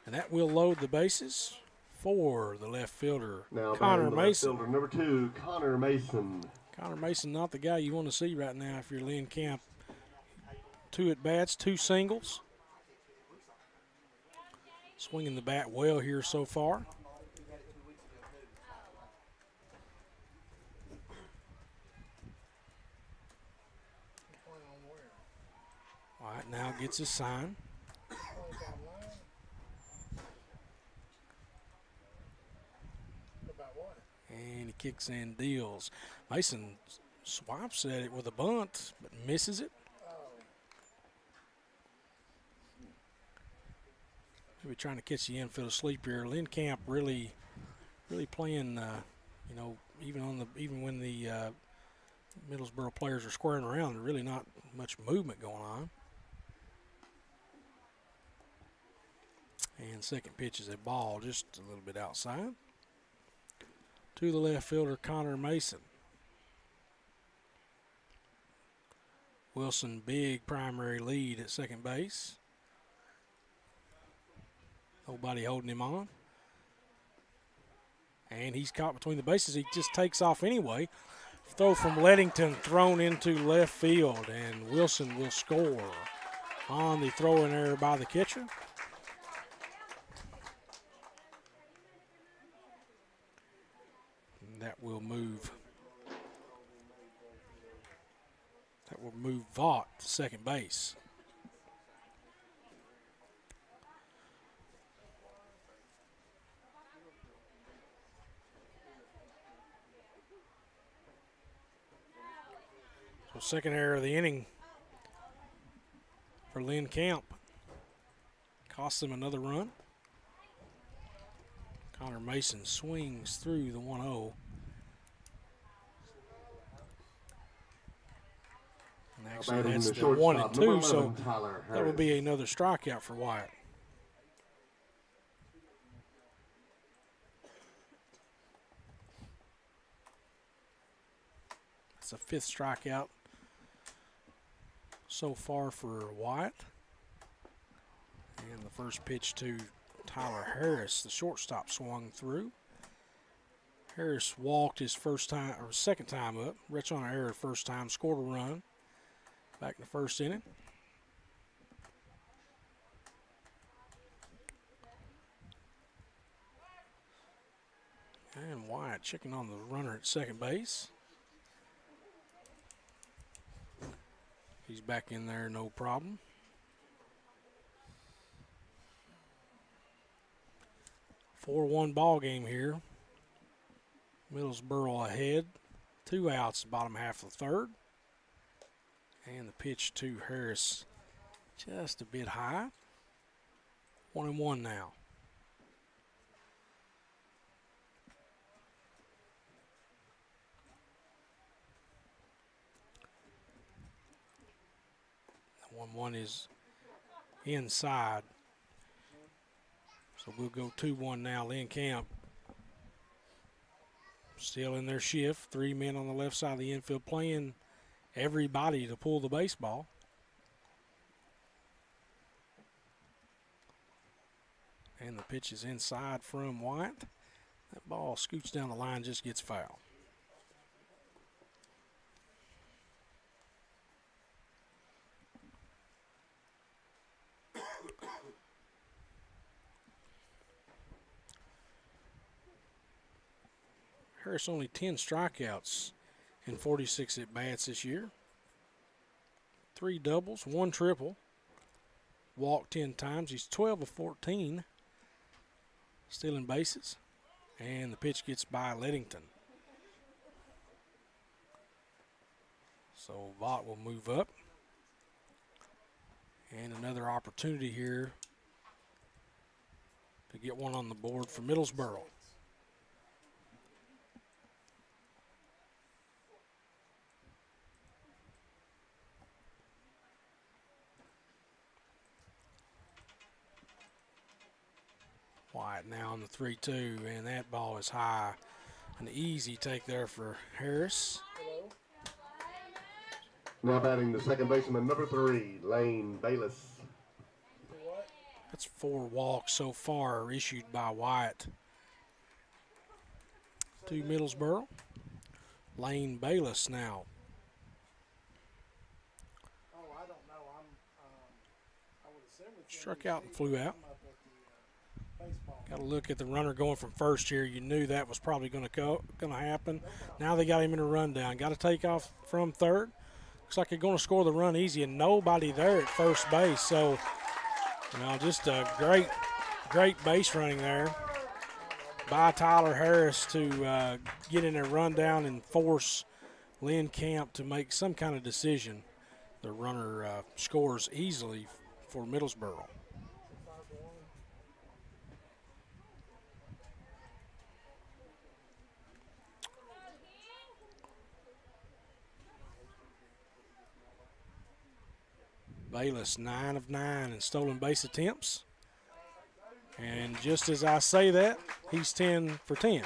And that will load the bases for the left fielder, now Connor Mason. Left fielder number 2, Connor Mason. Connor Mason, not the guy you want to see right now if you're Lynn Camp. 2 at bats, 2 singles. Swinging the bat well here so far. White now gets his sign. And he kicks and deals. Mason swipes at it with a bunt, but misses it. Maybe trying to catch the infield asleep here. Lynn Camp really playing, you know, even when the Middlesboro players are squaring around, there's really not much movement going on. And second pitch is a ball just a little bit outside. To the left fielder, Connor Mason. Wilson, big primary lead at second base. Nobody holding him on. And he's caught between the bases. He just takes off anyway. Throw from Lettington thrown into left field, and Wilson will score on the throw-in error by the catcher. That will move Vaught to second base. So second error of the inning for Lynn Camp. Costs them another run. Connor Mason swings through the 1-0. And actually, that's the 1 and 2, so that would be another strikeout for Wyatt. It's a 5th strikeout so far for Wyatt. And the first pitch to Tyler Harris, the shortstop, swung through. Harris walked his second time up. Rich on an error first time, scored a run back in the first inning. And Wyatt checking on the runner at second base. He's back in there, no problem. 4-1 ball game here. Middlesboro ahead. 2 outs, bottom half of the third. And the pitch to Harris just a bit high. 1-1 now. The 1-1 is inside. So we'll go 2-1 now. Lynn Camp still in their shift. 3 men on the left side of the infield playing everybody to pull the baseball. And the pitch is inside from White. That ball scoots down the line, just gets foul. Harris only 10 strikeouts in 46 at-bats this year. 3 doubles, 1 triple. Walked 10 times. He's 12 of 14 stealing bases. And the pitch gets by Lettington. So Vaught will move up. And another opportunity here to get one on the board for Middlesboro. White now on the 3-2, and that ball is high. An easy take there for Harris. Now batting the second baseman, number 3, Lane Bayless. That's 4 walks so far issued by White to Middlesboro. Lane Bayless now. Struck out and flew out. Got to look at the runner going from first here. You knew that was probably going to happen. Now they got him in a rundown. Got to take off from third. Looks like they're going to score the run easy, and nobody there at first base. So, just a great base running there by Tyler Harris to get in a rundown and force Lynn Camp to make some kind of decision. The runner scores easily for Middlesboro. Bayless 9 of 9 in stolen base attempts. And just as I say that, he's 10 for 10.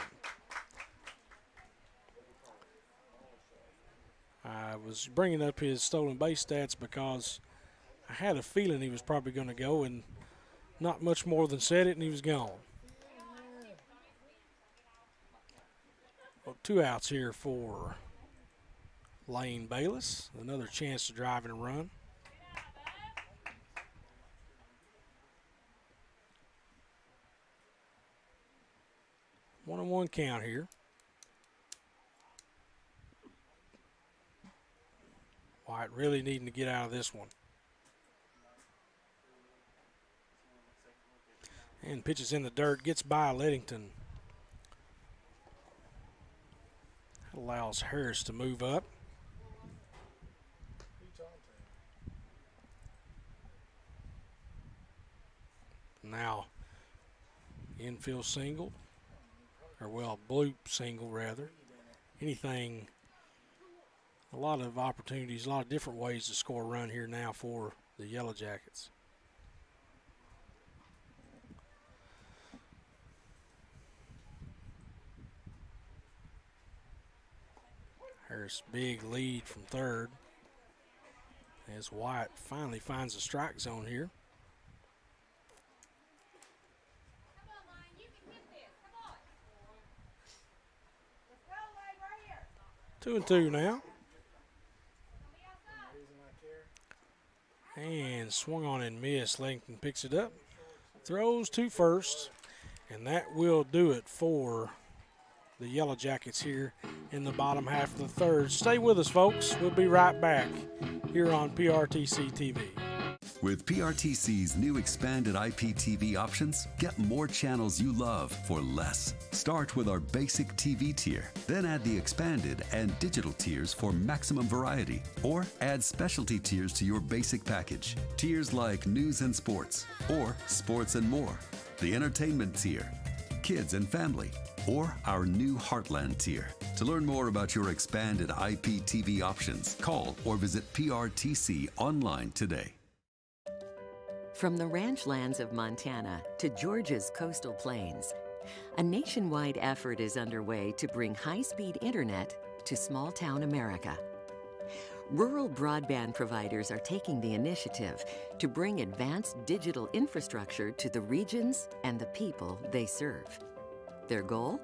I was bringing up his stolen base stats because I had a feeling he was probably going to go, and not much more than said it, and he was gone. Well, 2 outs here for Lane Bayless. Another chance to drive and run. One-on-one count here. White really needing to get out of this one. And pitches in the dirt, gets by Lettington. That allows Harris to move up. Now, infield single. Or bloop single rather. Anything, a lot of opportunities, a lot of different ways to score a run here now for the Yellow Jackets. Harris big lead from third as White finally finds the strike zone here. 2-2 now. And swung on and missed. Langton picks it up. Throws to first. And that will do it for the Yellow Jackets here in the bottom half of the third. Stay with us, folks. We'll be right back here on PRTC TV. With PRTC's new expanded IPTV options, get more channels you love for less. Start with our basic TV tier, then add the expanded and digital tiers for maximum variety, or add specialty tiers to your basic package. Tiers like news and sports, or sports and more, the entertainment tier, kids and family, or our new Heartland tier. To learn more about your expanded IPTV options, call or visit PRTC online today. From the ranch lands of Montana to Georgia's coastal plains, a nationwide effort is underway to bring high-speed internet to small-town America. Rural broadband providers are taking the initiative to bring advanced digital infrastructure to the regions and the people they serve. Their goal?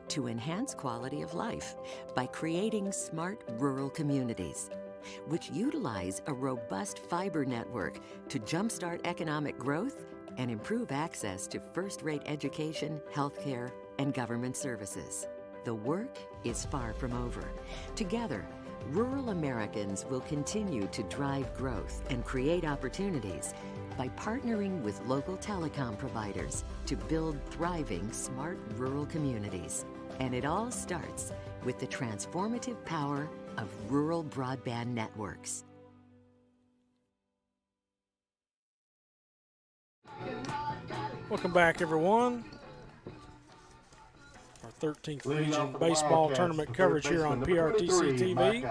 To enhance quality of life by creating smart rural communities, which utilize a robust fiber network to jumpstart economic growth and improve access to first-rate education, healthcare, and government services. The work is far from over. Together, rural Americans will continue to drive growth and create opportunities by partnering with local telecom providers to build thriving, smart rural communities. And it all starts with the transformative power of rural broadband networks. Welcome back, everyone. Our 13th Region Baseball Tournament coverage here on PRTC TV.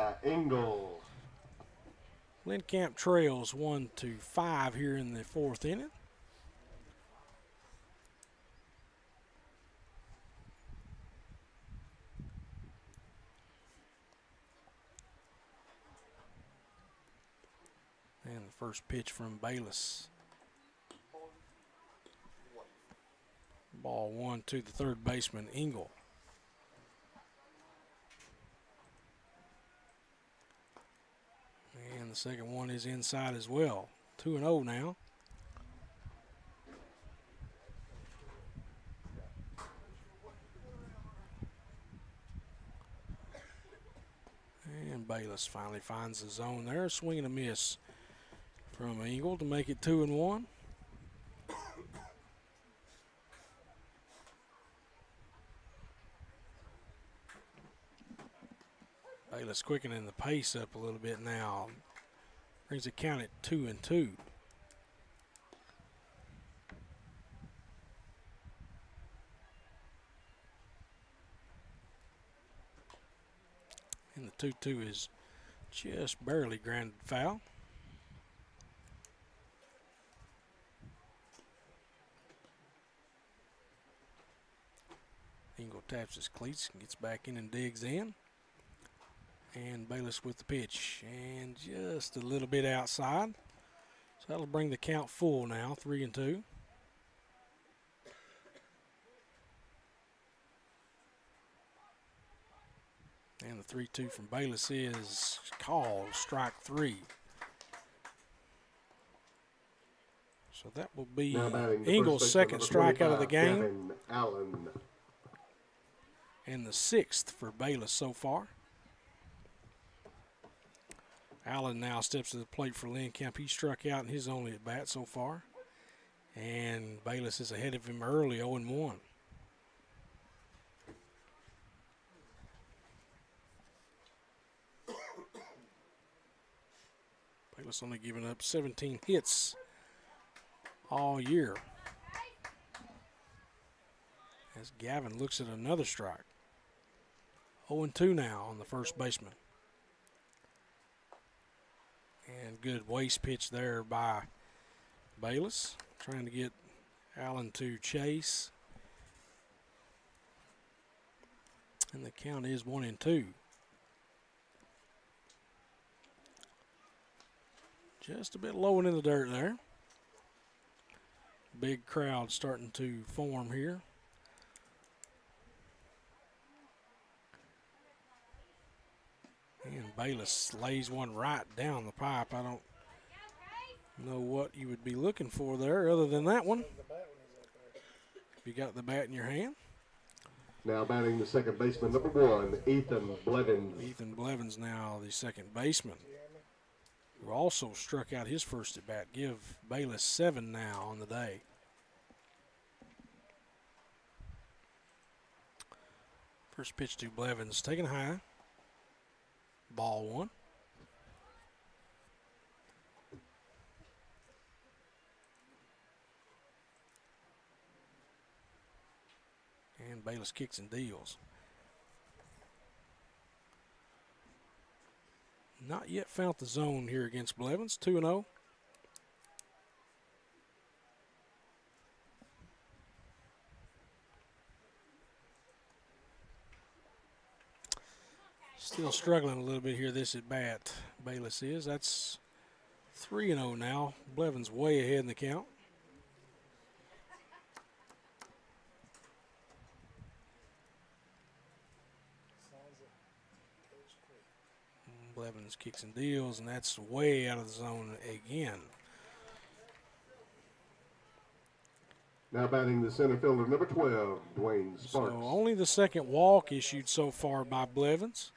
Lynn Camp trails 1-5 here in the 4th inning. First pitch from Bayless. Ball 1 to the third baseman, Engel. And the second one is inside as well. 2-0 now. And Bayless finally finds the zone there. Swing and a miss from Engel to make it 2-1. Bayless quickening the pace up a little bit now. Brings the count at 2-2. And the 2-2 is just barely grounded foul. Engel taps his cleats and gets back in and digs in. And Bayless with the pitch. And just a little bit outside. So that'll bring the count full now, 3-2. And the 3-2 from Bayless is called strike 3. So that will be Engel's second strikeout of the game. Allen. And the 6th for Bayless so far. Allen now steps to the plate for Lynn Kemp. He struck out in his only at bat so far. And Bayless is ahead of him early, 0-1. Bayless only giving up 17 hits all year. As Gavin looks at another strike. 0-2 now on the first baseman. And good waste pitch there by Bayless, trying to get Allen to chase. And the count is 1-2. Just a bit low and in the dirt there. Big crowd starting to form here. And Bayless lays one right down the pipe. I don't know what you would be looking for there other than that one. You got the bat in your hand. Now batting the second baseman, number 1, Ethan Blevins. Ethan Blevins now the second baseman, who also struck out his first at bat. Give Bayless 7 now on the day. First pitch to Blevins, taken high. Ball 1. And Bayless kicks and deals. Not yet found the zone here against Blevins, 2-0. Still struggling a little bit here this at bat. Bayless is. That's 3-0 now. Blevins way ahead in the count. Blevins kicks and deals, and that's way out of the zone again. Now batting the center fielder, number 12, Dwayne Sparks. So only the second walk issued so far by Blevins.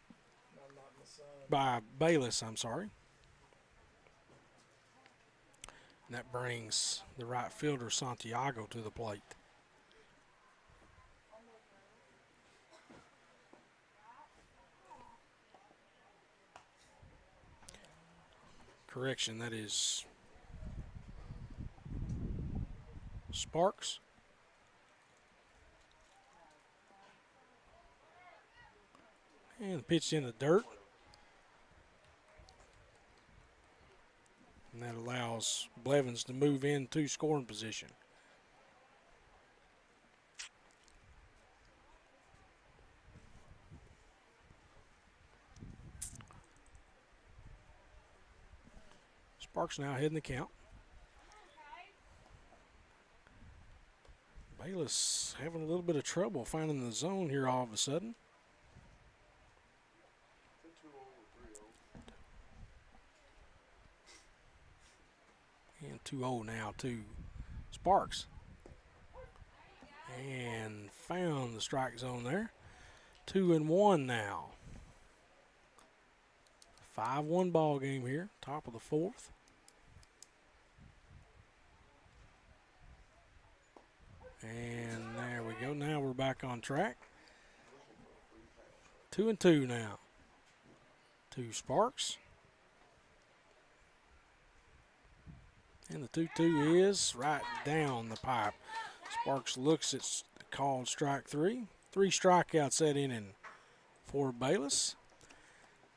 By Bayless, I'm sorry. And that brings the right fielder, Santiago, to the plate. Correction, that is Sparks. And pitched in the dirt. And that allows Blevins to move into scoring position. Sparks now ahead in the count. Bayless having a little bit of trouble finding the zone here all of a sudden. And 2-0 now to Sparks. And found the strike zone there. 2-1 now. 5-1 ball game here, top of the fourth. And there we go. Now we're back on track. 2-2 now to Sparks. And the 2-2 is right down the pipe. Sparks looks at called strike three. 3 strikeouts that inning for Bayless.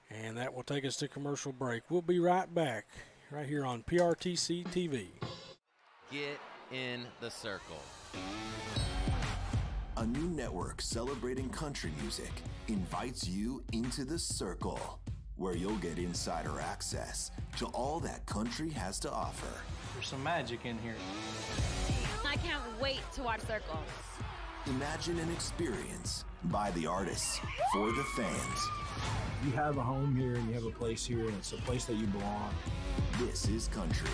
And that will take us to commercial break. We'll be right back right here on PRTC TV. Get in the circle. A new network celebrating country music invites you into the circle, where you'll get insider access to all that country has to offer. There's some magic in here. I can't wait to watch Circle. Imagine an experience by the artists, for the fans. You have a home here and you have a place here, and it's a place that you belong. This is country.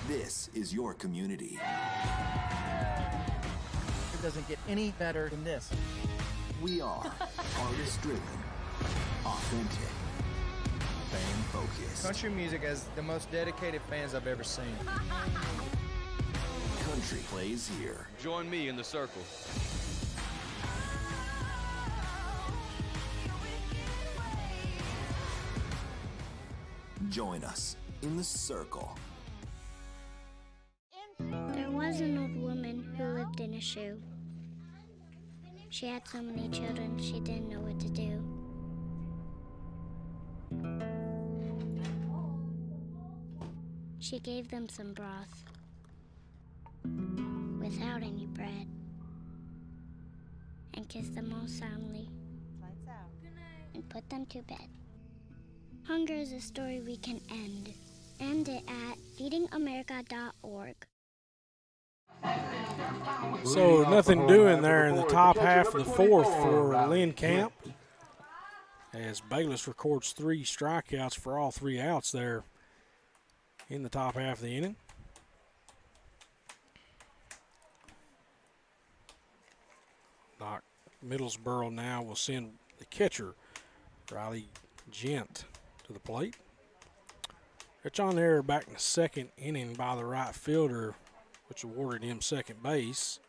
This is your community. It doesn't get any better than this. We are artist-driven, authentic, fan-focused. Country music has the most dedicated fans I've ever seen. Country plays here. Join me in the circle. Join us in the circle. There was an old woman who lived in a shoe. She had so many children, she didn't know what to do. She gave them some broth without any bread and kissed them all soundly and put them to bed. Hunger is a story we can end. End it at feedingamerica.org. So nothing doing there in the top half of the fourth for Lynn Camp, as Bayless records 3 strikeouts for all 3 outs there in the top half of the inning. Middlesboro now will send the catcher, Riley Gent, to the plate. It's on there back in the second inning by the right fielder, which awarded him second base.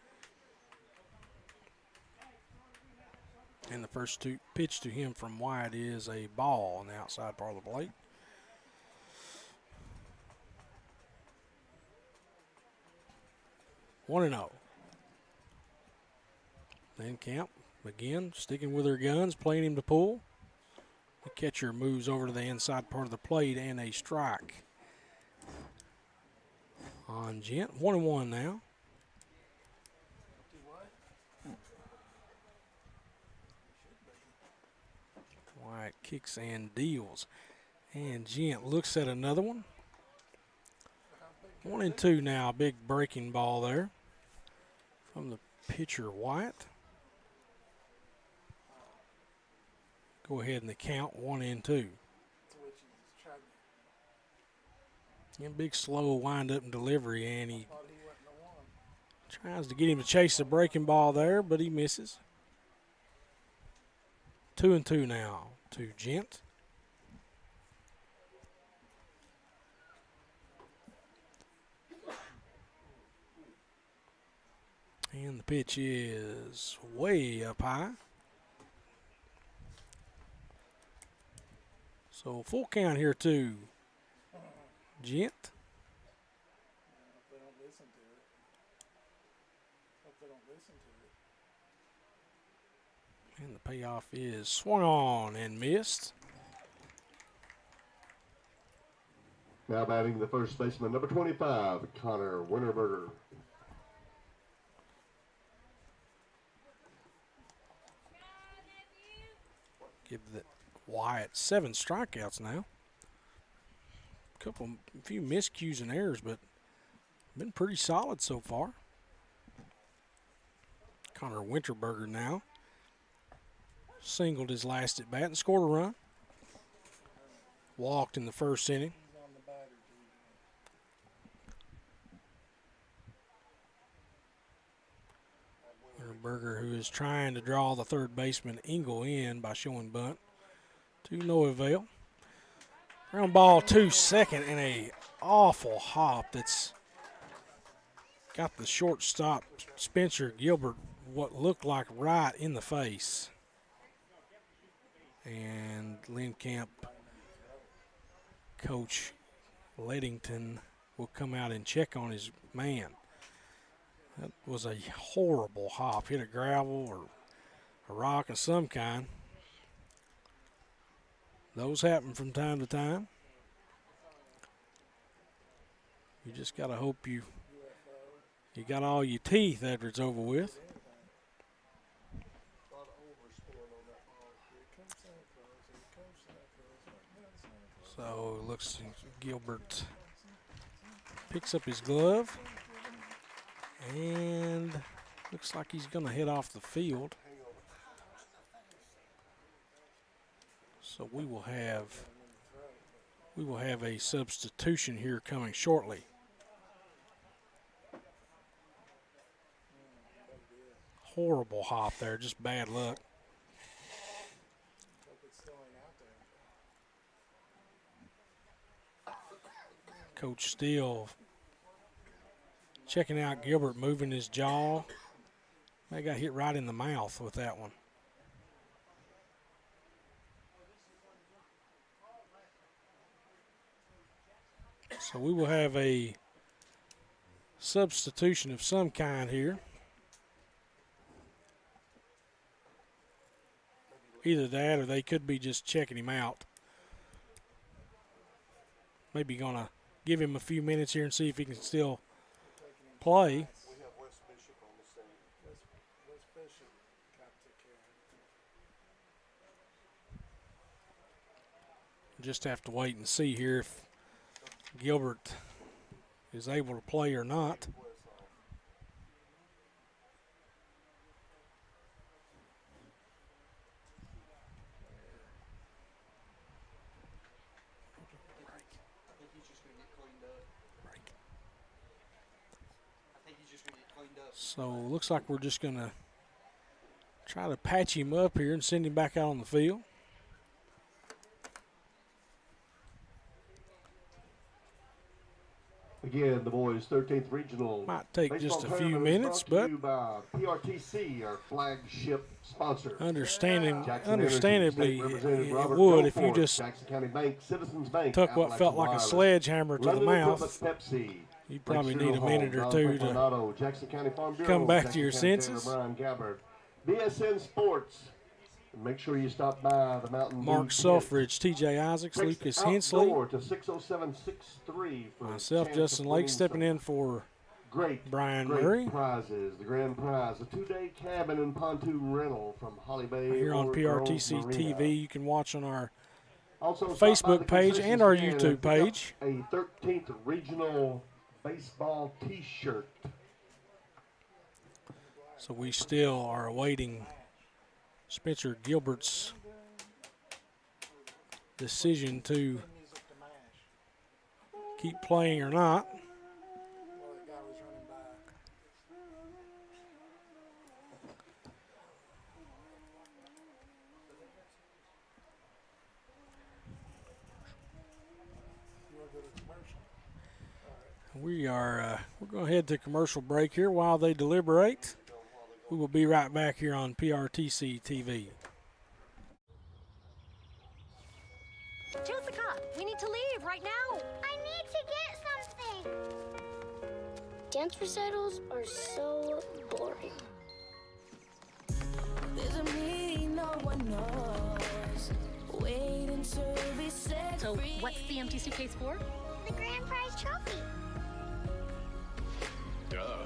And the first pitch to him from wide is a ball on the outside part of the plate. One and 0. Then Camp again sticking with her guns, playing him to pull. The catcher moves over to the inside part of the plate, and a strike on Gent. 1-1 now. White kicks and deals. And Gent looks at another one. 1-2 now. Big breaking ball there from the pitcher, White. Go ahead in the count, 1-2. And big slow wind-up and delivery, and he tries to get him to chase the breaking ball there, but he misses. 2-2 now to Gent. And the pitch is way up high. So full count here to Gent. And the payoff is swung on and missed. Now batting the first baseman, number 25, Connor Winterberger. Give the Wyatt 7 strikeouts now. A few miscues and errors, but been pretty solid so far. Connor Winterberger now singled his last at bat and scored a run. Walked in the first inning. Winterberger, who is trying to draw the third baseman Engel in by showing bunt, to no avail. Ground ball to second, and a awful hop that's got the shortstop Spencer Gilbert what looked like right in the face. And Lynn Camp coach Leddington will come out and check on his man. That was a horrible hop. Hit a gravel or a rock of some kind. Those happen from time to time. You just got to hope you got all your teeth after it's over with. So it looks Gilbert picks up his glove and looks like he's going to head off the field. So we will have a substitution here coming shortly. Horrible hop there, just bad luck. Coach Steele checking out Gilbert, moving his jaw. They got hit right in the mouth with that one. So we will have a substitution of some kind here. Either that or they could be just checking him out. Maybe going to give him a few minutes here and see if he can still play. Just have to wait and see here if Gilbert is able to play or not. So looks like we're just going to try to patch him up here and send him back out on the field. Again, the boys' 13th regional. Might take just a few minutes, but PRTC, our flagship sponsor. Understandably, it would if you just took what felt like a sledgehammer to the mouth. You probably need a minute or two to come back to your senses. BSN Sports. Make sure you stop by the Mountain Mark Selfridge, TJ Isaacs, Lucas Hensley. To 60763 for myself, Justin Lake, stepping in for Brian Murray. Prizes, the grand prize, a 2-day cabin and pontoon rental from Holly Bay. Here on PRTC TV, you can watch on our Facebook page and our YouTube page. A 13th regional baseball T-shirt. So we still are awaiting Spencer Gilbert's decision to keep playing or not. We're going to head to commercial break here while they deliberate. We will be right back here on PRTC TV. Jessica, we need to leave right now. I need to get something. Dance recitals are so boring. So, what's the empty suitcase for? The grand prize trophy. Duh.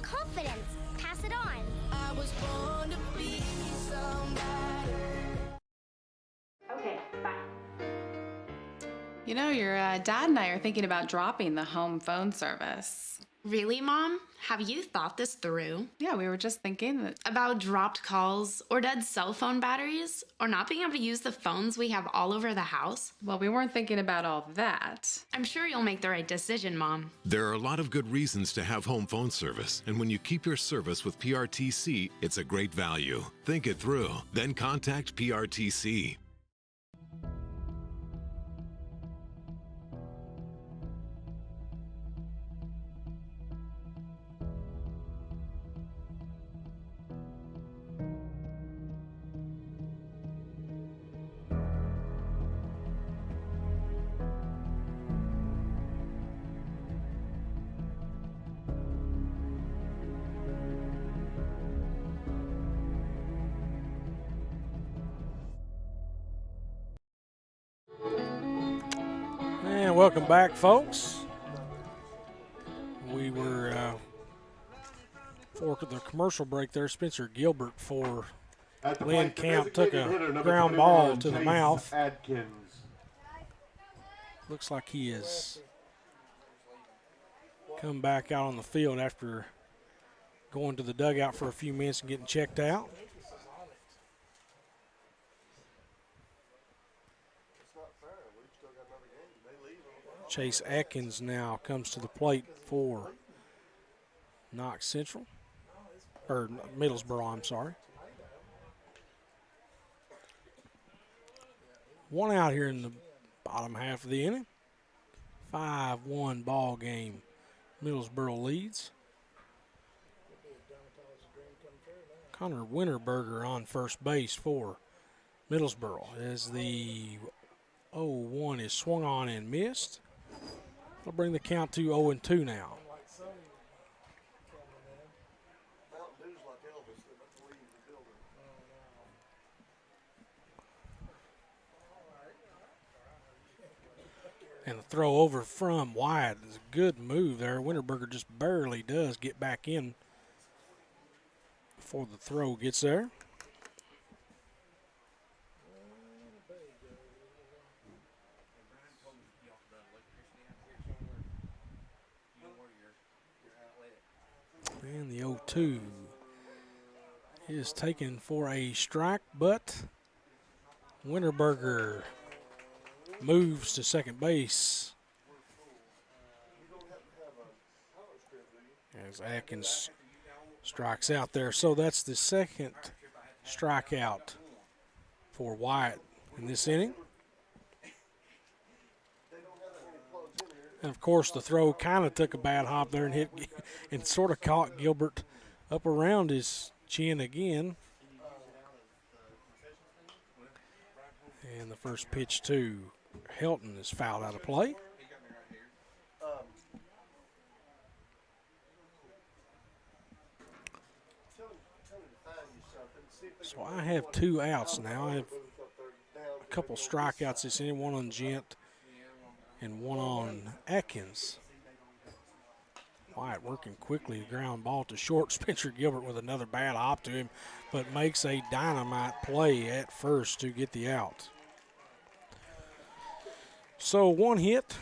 Confidence. Pass it on. I was born to be somebody. Okay, bye. You know, your dad and I are thinking about dropping the home phone service. Really, Mom? Have you thought this through? Yeah, we were just thinking that. About dropped calls, or dead cell phone batteries, or not being able to use the phones we have all over the house? Well, we weren't thinking about all that. I'm sure you'll make the right decision, Mom. There are a lot of good reasons to have home phone service, and when you keep your service with PRTC, it's a great value. Think it through, then contact PRTC. And welcome back, folks. We were for the commercial break there. Spencer Gilbert for Lynn Camp took a ground ball to the mouth. Adkins. Looks like he has come back out on the field after going to the dugout for a few minutes and getting checked out. Chase Atkins now comes to the plate for Knox Central, or Middlesboro, I'm sorry. One out here in the bottom half of the inning. 5-1 ball game. Middlesboro leads. Connor Winterberger on first base for Middlesboro as the 0-1 is swung on and missed. They'll bring the count to 0-2 now. And the throw over from Wyatt is a good move there. Winterberger just barely does get back in before the throw gets there. And the 0-2 is taken for a strike, but Winterberger moves to second base as Atkins strikes out there. So that's the second strikeout for Wyatt in this inning. And, of course, the throw kind of took a bad hop there and hit and sort of caught Gilbert up around his chin again. And the first pitch to Helton is fouled out of play. So I have 2 outs now. I have a couple strikeouts this inning, one on Gent and one on Atkins. Wyatt working quickly, ground ball to short. Spencer Gilbert with another bad hop to him, but makes a dynamite play at first to get the out. So 1 hit,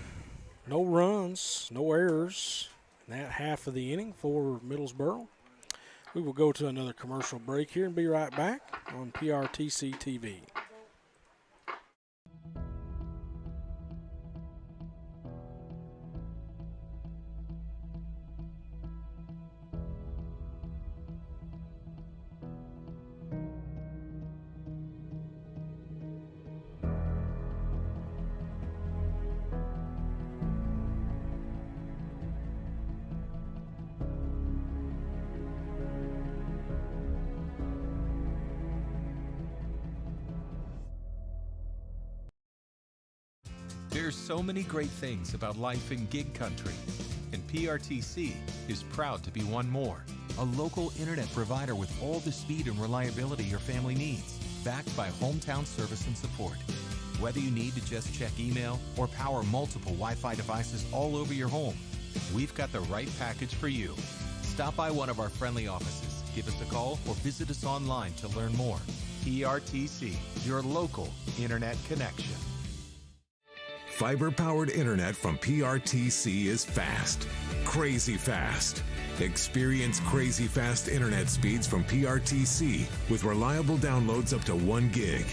no runs, no errors in that half of the inning for Middlesboro. We will go to another commercial break here and be right back on PRTC TV. There's so many great things about life in gig country, and PRTC is proud to be one more. A local internet provider with all the speed and reliability your family needs, backed by hometown service and support. Whether you need to just check email or power multiple Wi-Fi devices all over your home, we've got the right package for you. Stop by one of our friendly offices, give us a call, or visit us online to learn more. PRTC, your local internet connection. Fiber-powered internet from PRTC is fast, crazy fast. Experience crazy fast internet speeds from PRTC with reliable downloads up to 1 gig.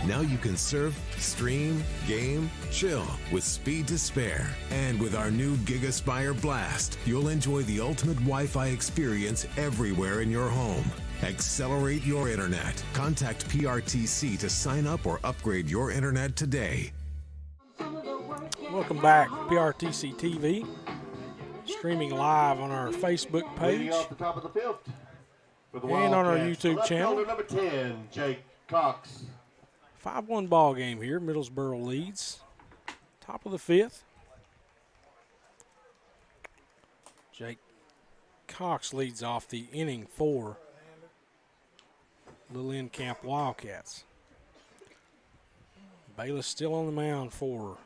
Now you can surf, stream, game, chill with speed to spare. And with our new GigaSpire Blast, you'll enjoy the ultimate Wi-Fi experience everywhere in your home. Accelerate your internet. Contact PRTC to sign up or upgrade your internet today. Welcome back, PRTC TV. Streaming live on our Facebook page. Leading off the top of the fifth for the and on our Wildcats, YouTube left channel. fielder number 10, Jake Cox. 5-1 ball game here. Middlesboro leads. Top of the fifth. Jake Cox leads off the inning for the Lynn Camp Wildcats. Bayless still on the mound for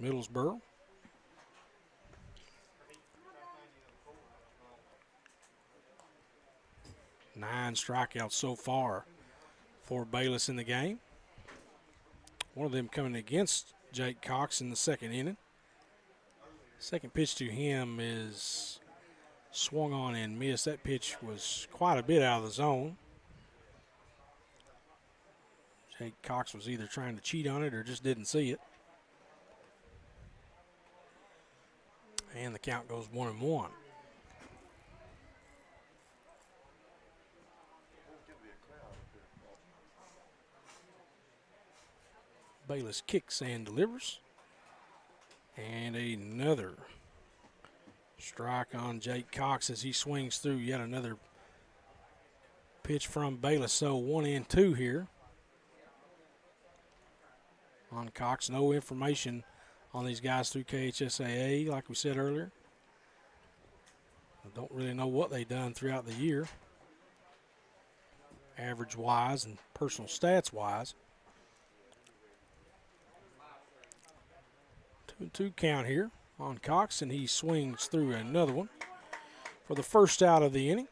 Middlesboro. Nine strikeouts so far for Bayless in the game. One of them coming against Jake Cox in the second inning. Second pitch to him is swung on and missed. That pitch was quite a bit out of the zone. Jake Cox was either trying to cheat on it or just didn't see it. And the count goes 1-1. Bayless kicks and delivers. And another strike on Jake Cox as he swings through yet another pitch from Bayless. So 1-2 here on Cox. No information on these guys through KHSAA, like we said earlier. I don't really know what they've done throughout the year, average-wise and personal stats-wise. 2-2 count here on Cox, and he swings through another one for the first out of the inning.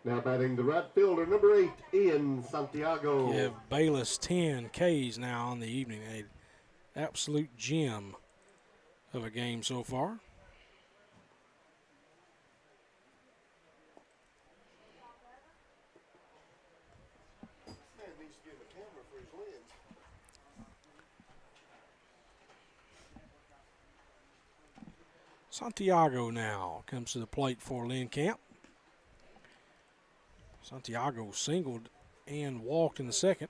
Now batting the right fielder, number 8, Ian Santiago. Give Bayless 10 Ks now on the evening. An absolute gem of a game so far. Santiago now comes to the plate for Lynn Camp. Santiago singled and walked in the second.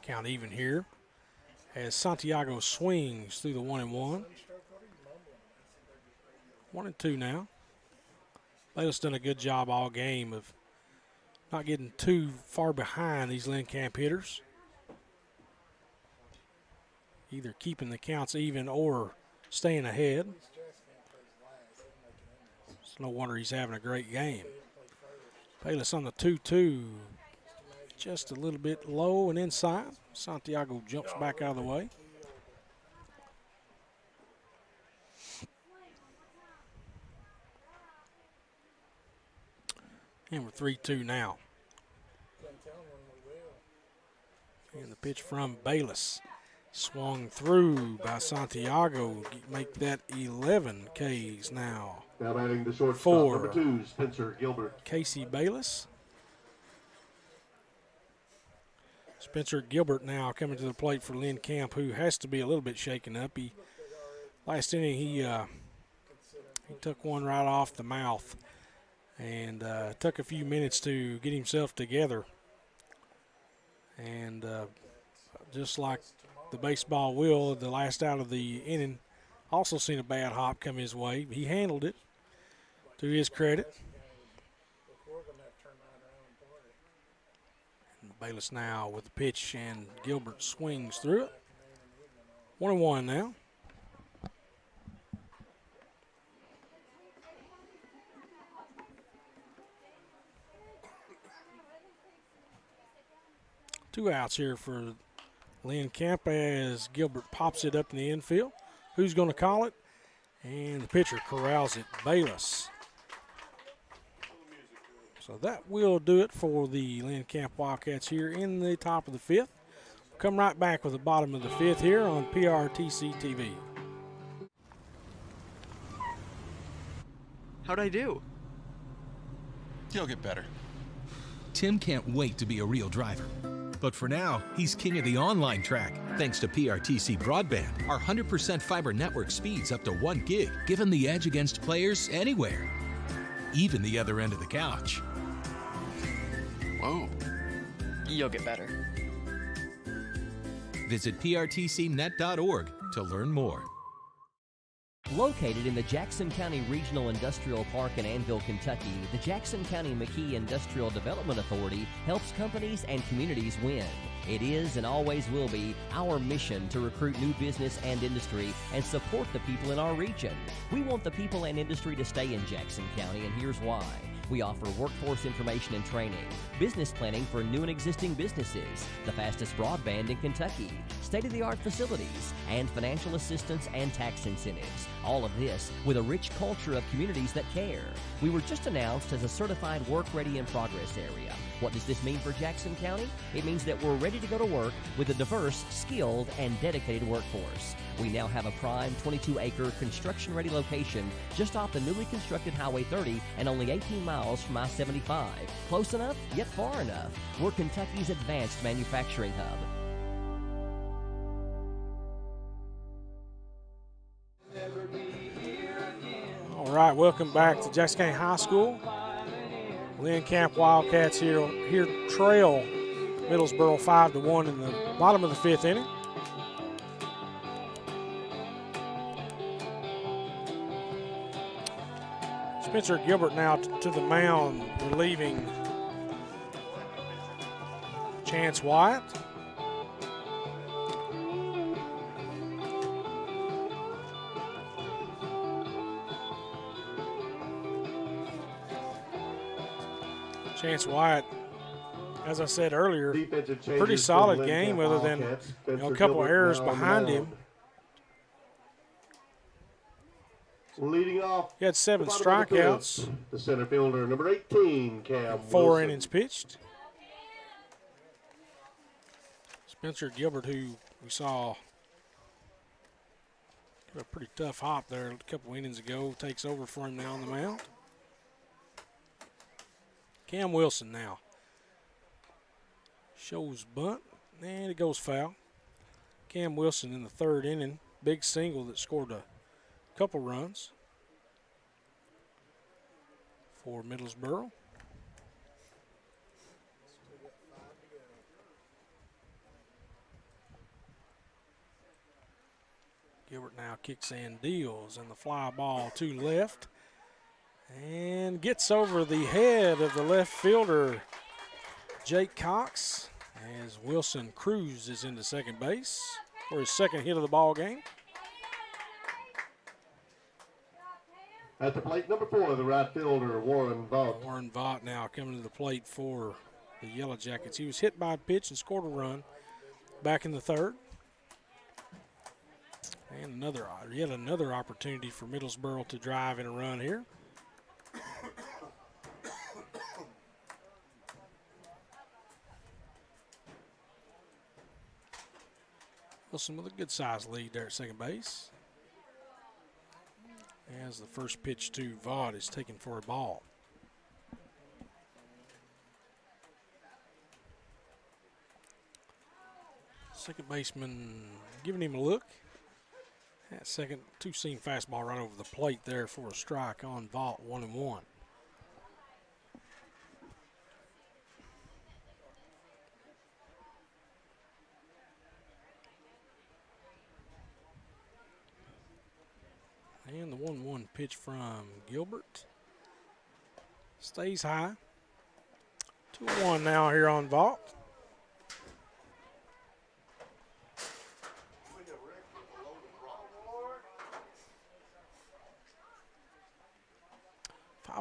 Count even here as Santiago swings through the 1-1. 1-2 now. Bayless done a good job all game of not getting too far behind these Lynn Camp hitters. Either keeping the counts even or staying ahead. It's no wonder he's having a great game. Bayless on the 2-2. Just a little bit low and inside. Santiago jumps back out of the way. And we're 3-2 now. And the pitch from Bayless. Swung through by Santiago. Make that 11 Ks now. Now batting the shortstop, for number 2, Spencer Gilbert. Casey Bayless. Spencer Gilbert now coming to the plate for Lynn Camp, who has to be a little bit shaken up. Last inning he took one right off the mouth and took a few minutes to get himself together. And just like the baseball will, the last out of the inning, also seen a bad hop come his way. He handled it to his credit. Bayless now with the pitch, and Gilbert swings through it. 1-1 now. Two outs here for Lynn Camp as Gilbert pops it up in the infield. Who's going to call it? And the pitcher corrals it. Bayless. So that will do it for the Lynn Camp Wildcats here in the top of the 5th. We'll come right back with the bottom of the 5th here on PRTC TV. How'd I do? You'll get better. Tim can't wait to be a real driver. But for now, he's king of the online track, thanks to PRTC Broadband. Our 100% fiber network speeds up to 1 gig, giving the edge against players anywhere, even the other end of the couch. Whoa. You'll get better. Visit prtcnet.org to learn more. Located in the Jackson County Regional Industrial Park in Annville, Kentucky, the Jackson County McKee Industrial Development Authority helps companies and communities win. It is and always will be our mission to recruit new business and industry and support the people in our region. We want the people and industry to stay in Jackson County, and here's why. We offer workforce information and training, business planning for new and existing businesses, the fastest broadband in Kentucky, state-of-the-art facilities, and financial assistance and tax incentives. All of this with a rich culture of communities that care. We were just announced as a certified work-ready in progress area. What does this mean for Jackson County? It means that we're ready to go to work with a diverse, skilled, and dedicated workforce. We now have a prime 22-acre construction-ready location just off the newly constructed Highway 30 and only 18 miles from I-75. Close enough, yet far enough. We're Kentucky's advanced manufacturing hub. All right, welcome back to Jackson County High School. Lynn Camp Wildcats here trail Middlesboro 5-1 in the bottom of the 5th inning. Spencer Gilbert now to the mound, relieving Chance Wyatt. Chance Wyatt, as I said earlier, pretty solid game other than a couple of errors behind him. Leading off, he had 7 strikeouts. The center fielder, number 18, Cam 4 Wilson. innings pitched. Spencer Gilbert, who we saw a pretty tough hop there a couple innings ago, takes over for him now on the mound. Cam Wilson now shows bunt, and it goes foul. Cam Wilson in the 3rd inning, big single that scored a couple runs for Middlesboro. Gilbert now kicks and deals, and the fly ball to left, and gets over the head of the left fielder, Jake Cox, as Wilson cruises into second base for his 2nd hit of the ball game. At the plate, number 4, the right fielder, Warren Vaught. Warren Vaught now coming to the plate for the Yellow Jackets. He was hit by a pitch and scored a run back in the 3rd. And yet another opportunity for Middlesboro to drive in a run here. Wilson with a good-sized lead there at second base, as the first pitch to Vaught is taken for a ball. Second baseman giving him a look. That second two-seam fastball right over the plate there for a strike on Vaught, 1-1. And the 1-1 pitch from Gilbert stays high. 2-1 now here on Vaught.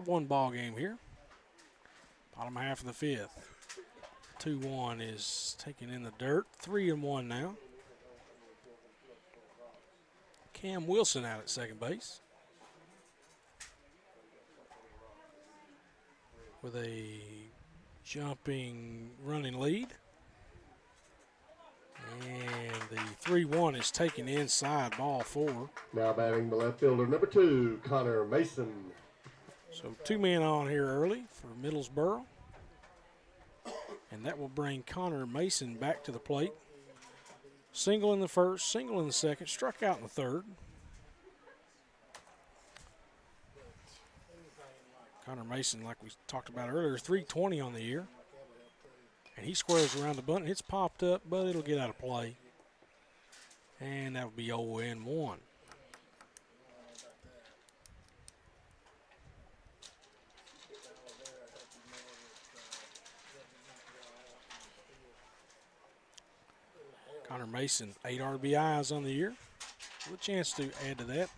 One ball game here. Bottom half of the 5th. 2-1 is taken in the dirt. 3-1 now. Cam Wilson out at second base. with a jumping running lead. And the 3-1 is taken inside, ball 4. Now batting the left fielder, number 2, Connor Mason. So 2 men on here early for Middlesboro. And that will bring Connor Mason back to the plate. Single in the first, single in the second, struck out in the third. Connor Mason, like we talked about earlier, 320 on the year. And he squares around the bunt. It's popped up, but it'll get out of play. And that will be 0-1. Connor Mason, 8 RBIs on the year. With a chance to add to that,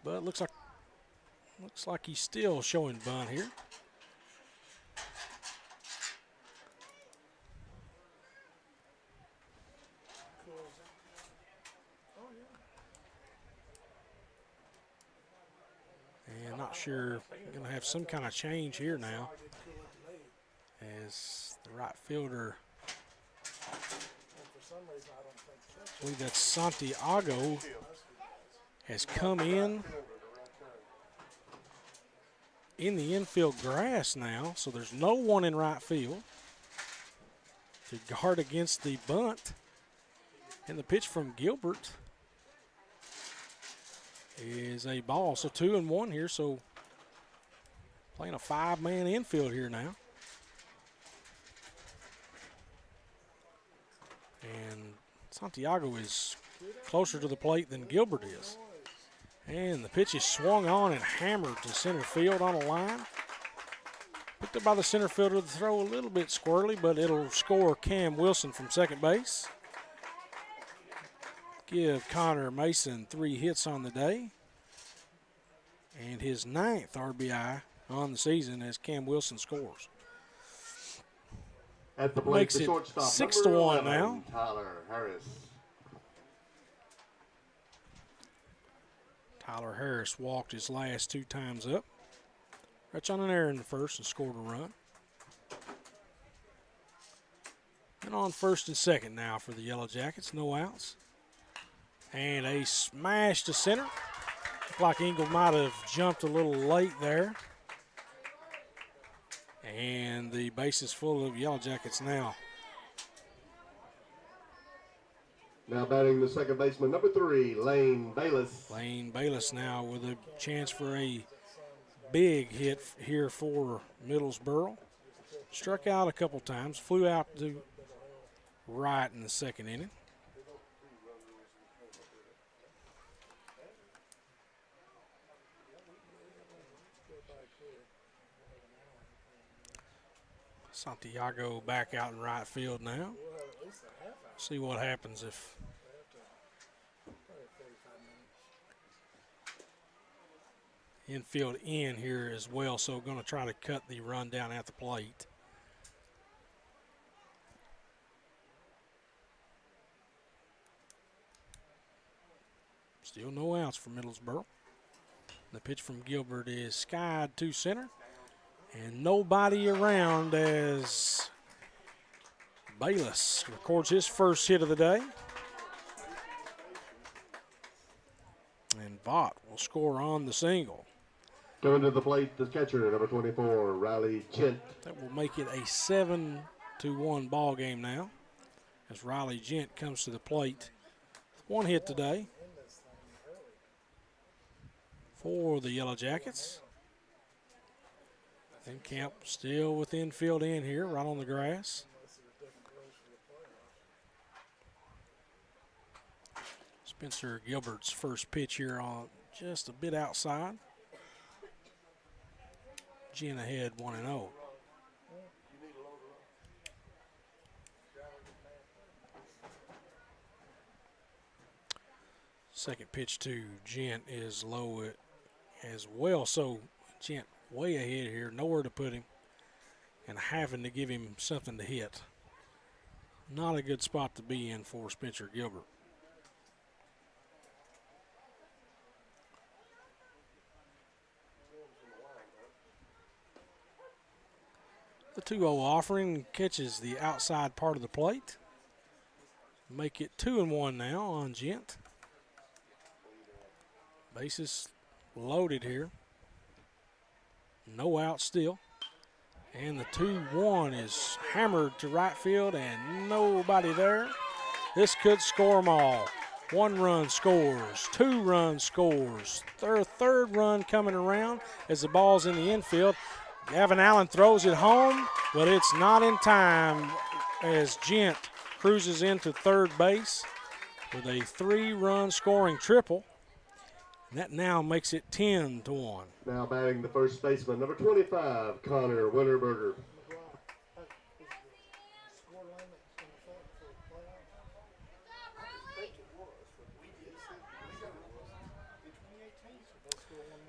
but looks like he's still showing bunt here. And not sure, going to have some kind of change here now, as the right fielder, I believe that's Santiago, has come in the infield grass now, so there's no one in right field to guard against the bunt. And the pitch from Gilbert is a ball. So 2-1 here, so playing a 5-man infield here now. And Santiago is closer to the plate than Gilbert is. And the pitch is swung on and hammered to center field on a line. Picked up by the center fielder. The throw a little bit squirrely, but it'll score Cam Wilson from second base. Give Connor Mason 3 hits on the day. And his 9th RBI on the season as Cam Wilson scores. At the plate, makes the it shortstop, 6-1 now. Tyler Harris. Tyler Harris walked his last 2 times up. Touch on an error in the first and scored a run. And on first and second now for the Yellow Jackets, no outs. And a smash to center. Looked like Engel might have jumped a little late there. And the base is full of Yellow Jackets now. Now batting the second baseman, number 3, Lane Bayless. Lane Bayless now with a chance for a big hit here for Middlesboro. Struck out a couple times, flew out to right in the second inning. Santiago back out in right field now. See what happens if infield in here as well, so going to try to cut the run down at the plate. Still no outs for Middlesboro. The pitch from Gilbert is skied to center, and nobody around as Bayless records his first hit of the day. And Vaught will score on the single. Going to the plate, the catcher, number 24, Riley Gent. That will make it a 7-1 ball game now, as Riley Gent comes to the plate. 1 hit today for the Yellow Jackets. And Camp still with infield in here, right on the grass. Spencer Gilbert's first pitch here on just a bit outside. Gent ahead 1-0. Second pitch to Gent is low as well, so Gent way ahead here, nowhere to put him, and having to give him something to hit. Not a good spot to be in for Spencer Gilbert. The 2-0 offering catches the outside part of the plate. Make it 2-1 now on Gent. Bases loaded here. No out still. And the 2-1 is hammered to right field and nobody there. This could score them all. 1 run scores, 2 runs scores, third run coming around as the ball's in the infield. Gavin Allen throws it home, but it's not in time as Gent cruises into third base with a 3-run scoring triple. And that now makes it 10-1. Now batting the first baseman, number 25, Connor Winterberger.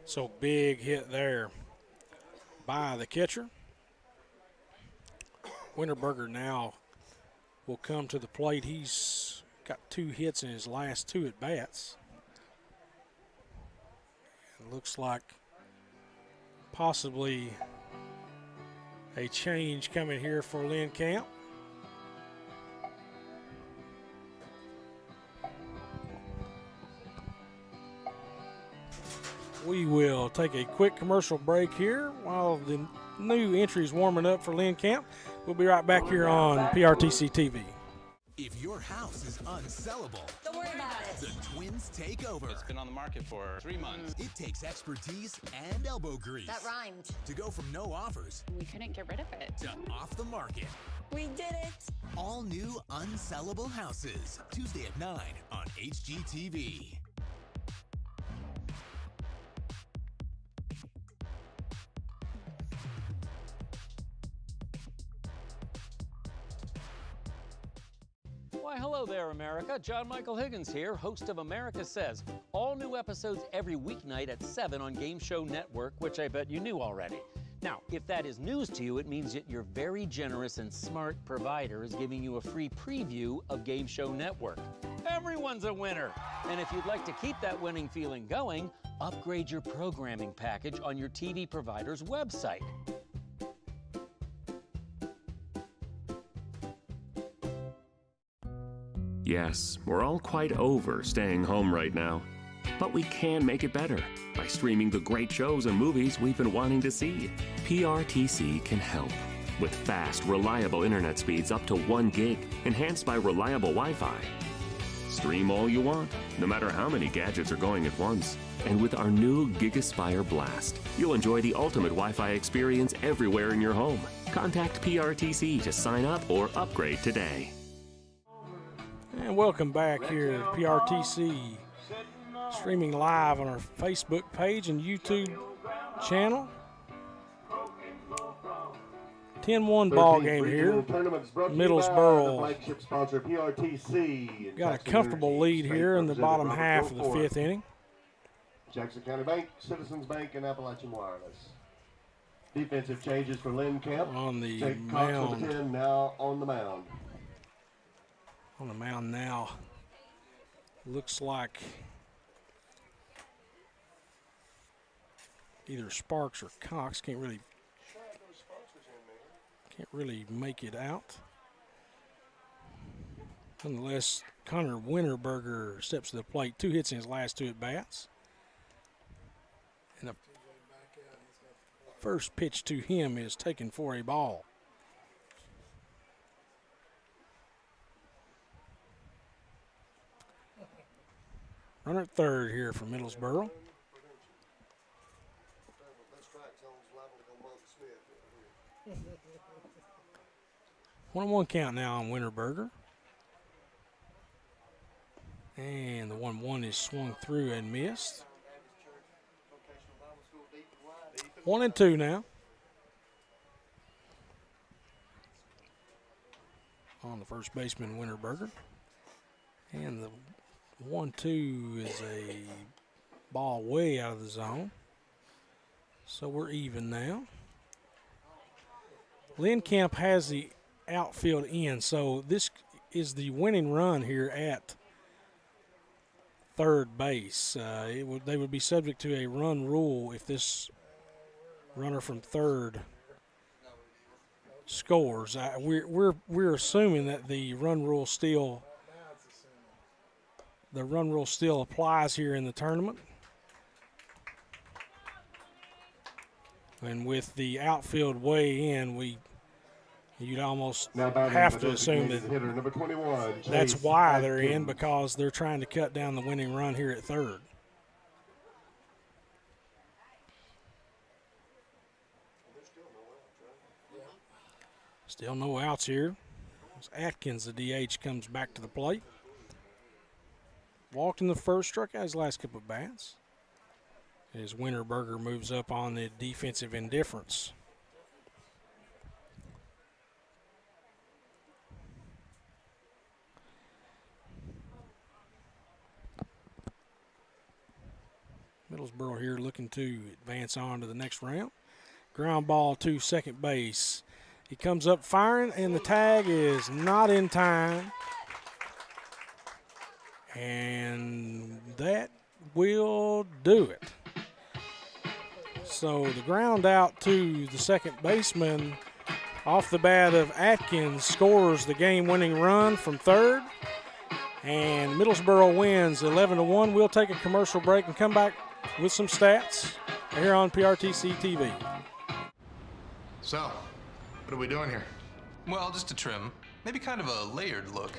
So big hit there by the catcher. Winterberger now will come to the plate. He's got 2 hits in his last 2 at-bats. It looks like possibly a change coming here for Lynn Camp. We will take a quick commercial break here while the new entry is warming up for Lynn Camp. We'll be right back here on PRTC TV. If your house is unsellable, Don't worry about it. the Twins take over. It's been on the market for 3 months. It takes expertise and elbow grease That rhymed. to go from no offers We couldn't get rid of it. to off the market. We did it. All new unsellable houses. Tuesday at 9 on HGTV. Why, hello there, America. John Michael Higgins here, host of America Says. All new episodes every weeknight at 7 on Game Show Network, which I bet you knew already. Now, if that is news to you, it means that your very generous and smart provider is giving you a free preview of Game Show Network. Everyone's a winner. And if you'd like to keep that winning feeling going, upgrade your programming package on your TV provider's website. Yes, we're all quite over staying home right now. But we can make it better by streaming the great shows and movies we've been wanting to see. PRTC can help with fast, reliable internet speeds up to 1 gig, enhanced by reliable Wi-Fi. Stream all you want, no matter how many gadgets are going at once. And with our new GigaSpire Blast, you'll enjoy the ultimate Wi-Fi experience everywhere in your home. Contact PRTC to sign up or upgrade today. And welcome back here at PRTC, streaming live on our Facebook page and YouTube channel. 10-1 ball game here. Middlesboro flagship sponsor PRTC. got a comfortable lead here in the bottom half of the 5th inning. Jackson County Bank, Citizens Bank, and Appalachian Wireless. Defensive changes for Lynn Camp. On the Jake Cox with the 10 now on the mound. On the mound now. Looks like either Sparks or Cox. Can't really make it out. Nonetheless, Connor Winterberger steps to the plate. 2 hits in his last 2 at-bats. And the first pitch to him is taken for a ball. Runner at third here for Middlesboro. One 1 count now on Winterberger. And the 1-1 is swung through and missed. 1-2 now. On the first baseman, Winterberger. And the 1-2 is a ball way out of the zone. So we're even now. Lynn Camp has the outfield in, so this is the winning run here at third base. They would be subject to a run rule if this runner from third scores. We're assuming that the run rule still applies here in the tournament. And with the outfield way in, you'd almost have to assume that number 21, that's why they're in, because they're trying to cut down the winning run here at third. Still no outs here. Atkins, the DH, comes back to the plate. Walked in the first, struck out his last couple of bats. As Winterberger moves up on the defensive indifference. Middlesboro here looking to advance on to the next round. Ground ball to second base. He comes up firing, and the tag is not in time. And that will do it. So the ground out to the second baseman off the bat of Atkins scores the game-winning run from third. And Middlesboro wins 11-1. We'll take a commercial break and come back with some stats here on PRTC TV. So, what are we doing here? Well, just a trim. Maybe kind of a layered look.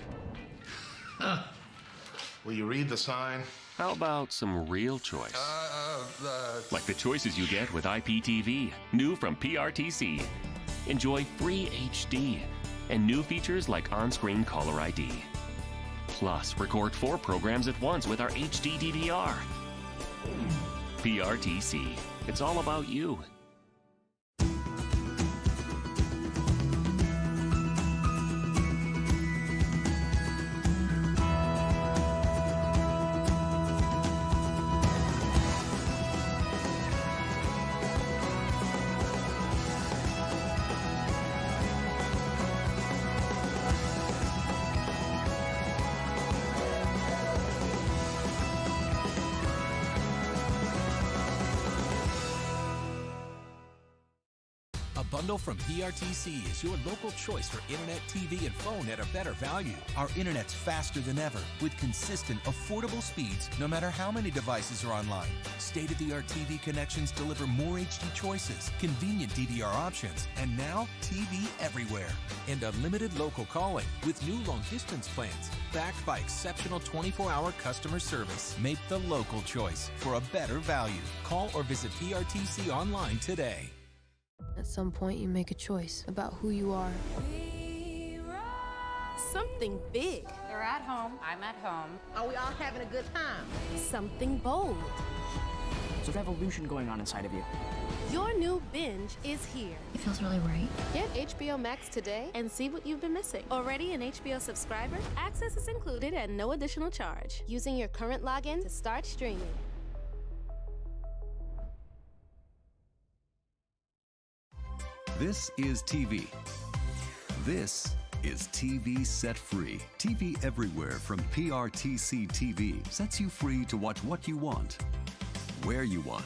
Will you read the sign? How about some real choice? Like the choices you get with IPTV, new from PRTC. Enjoy free HD and new features like on-screen caller ID. Plus, record 4 programs at once with our HD DVR. PRTC, it's all about you. Bundle from PRTC is your local choice for internet, TV, and phone at a better value. Our internet's faster than ever with consistent, affordable speeds no matter how many devices are online. State-of-the-art TV connections deliver more HD choices, convenient DVR options, and now TV everywhere. And unlimited local calling with new long-distance plans backed by exceptional 24-hour customer service. Make the local choice for a better value. Call or visit PRTC online today. At some point, you make a choice about who you are. Something big. They're at home. I'm at home. Are we all having a good time? Something bold. There's a revolution going on inside of you. Your new binge is here. It feels really right. Get HBO Max today and see what you've been missing. Already an HBO subscriber? Access is included at no additional charge. Using your current login to start streaming. This is TV. This is TV Set Free. TV everywhere from PRTC TV sets you free to watch what you want, where you want.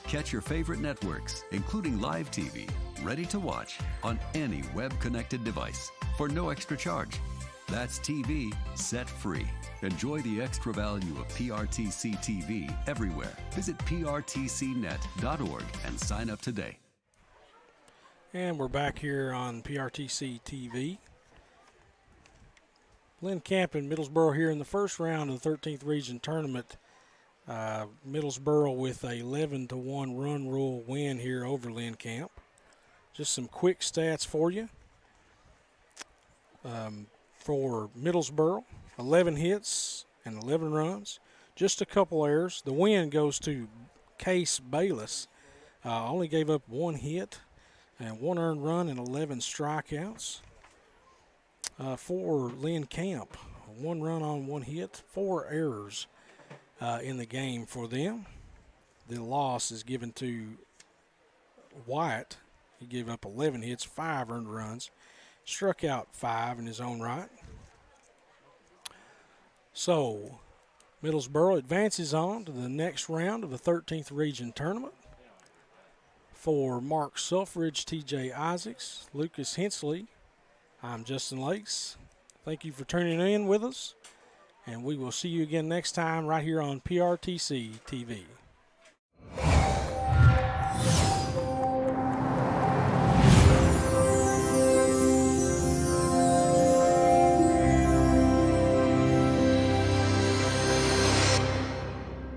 Catch your favorite networks, including live TV, ready to watch on any web-connected device for no extra charge. That's TV Set Free. Enjoy the extra value of PRTC TV everywhere. Visit prtcnet.org and sign up today. And we're back here on PRTC TV. Lynn Camp and Middlesboro here in the first round of the 13th Region Tournament. Middlesboro with a 11-1 run rule win here over Lynn Camp. Just some quick stats for you. For Middlesboro, 11 hits and 11 runs. Just a couple errors. The win goes to Case Bayless. Only gave up 1 hit and 1 earned run and 11 strikeouts. For Lynn Camp, 1 run on 1 hit, 4 errors in the game for them. The loss is given to Wyatt. He gave up 11 hits, 5 earned runs, struck out 5 in his own right. So Middlesboro advances on to the next round of the 13th Region Tournament. For Mark Selfridge, TJ Isaacs, Lucas Hensley, I'm Justin Lakes. Thank you for tuning in with us, and we will see you again next time right here on PRTC TV.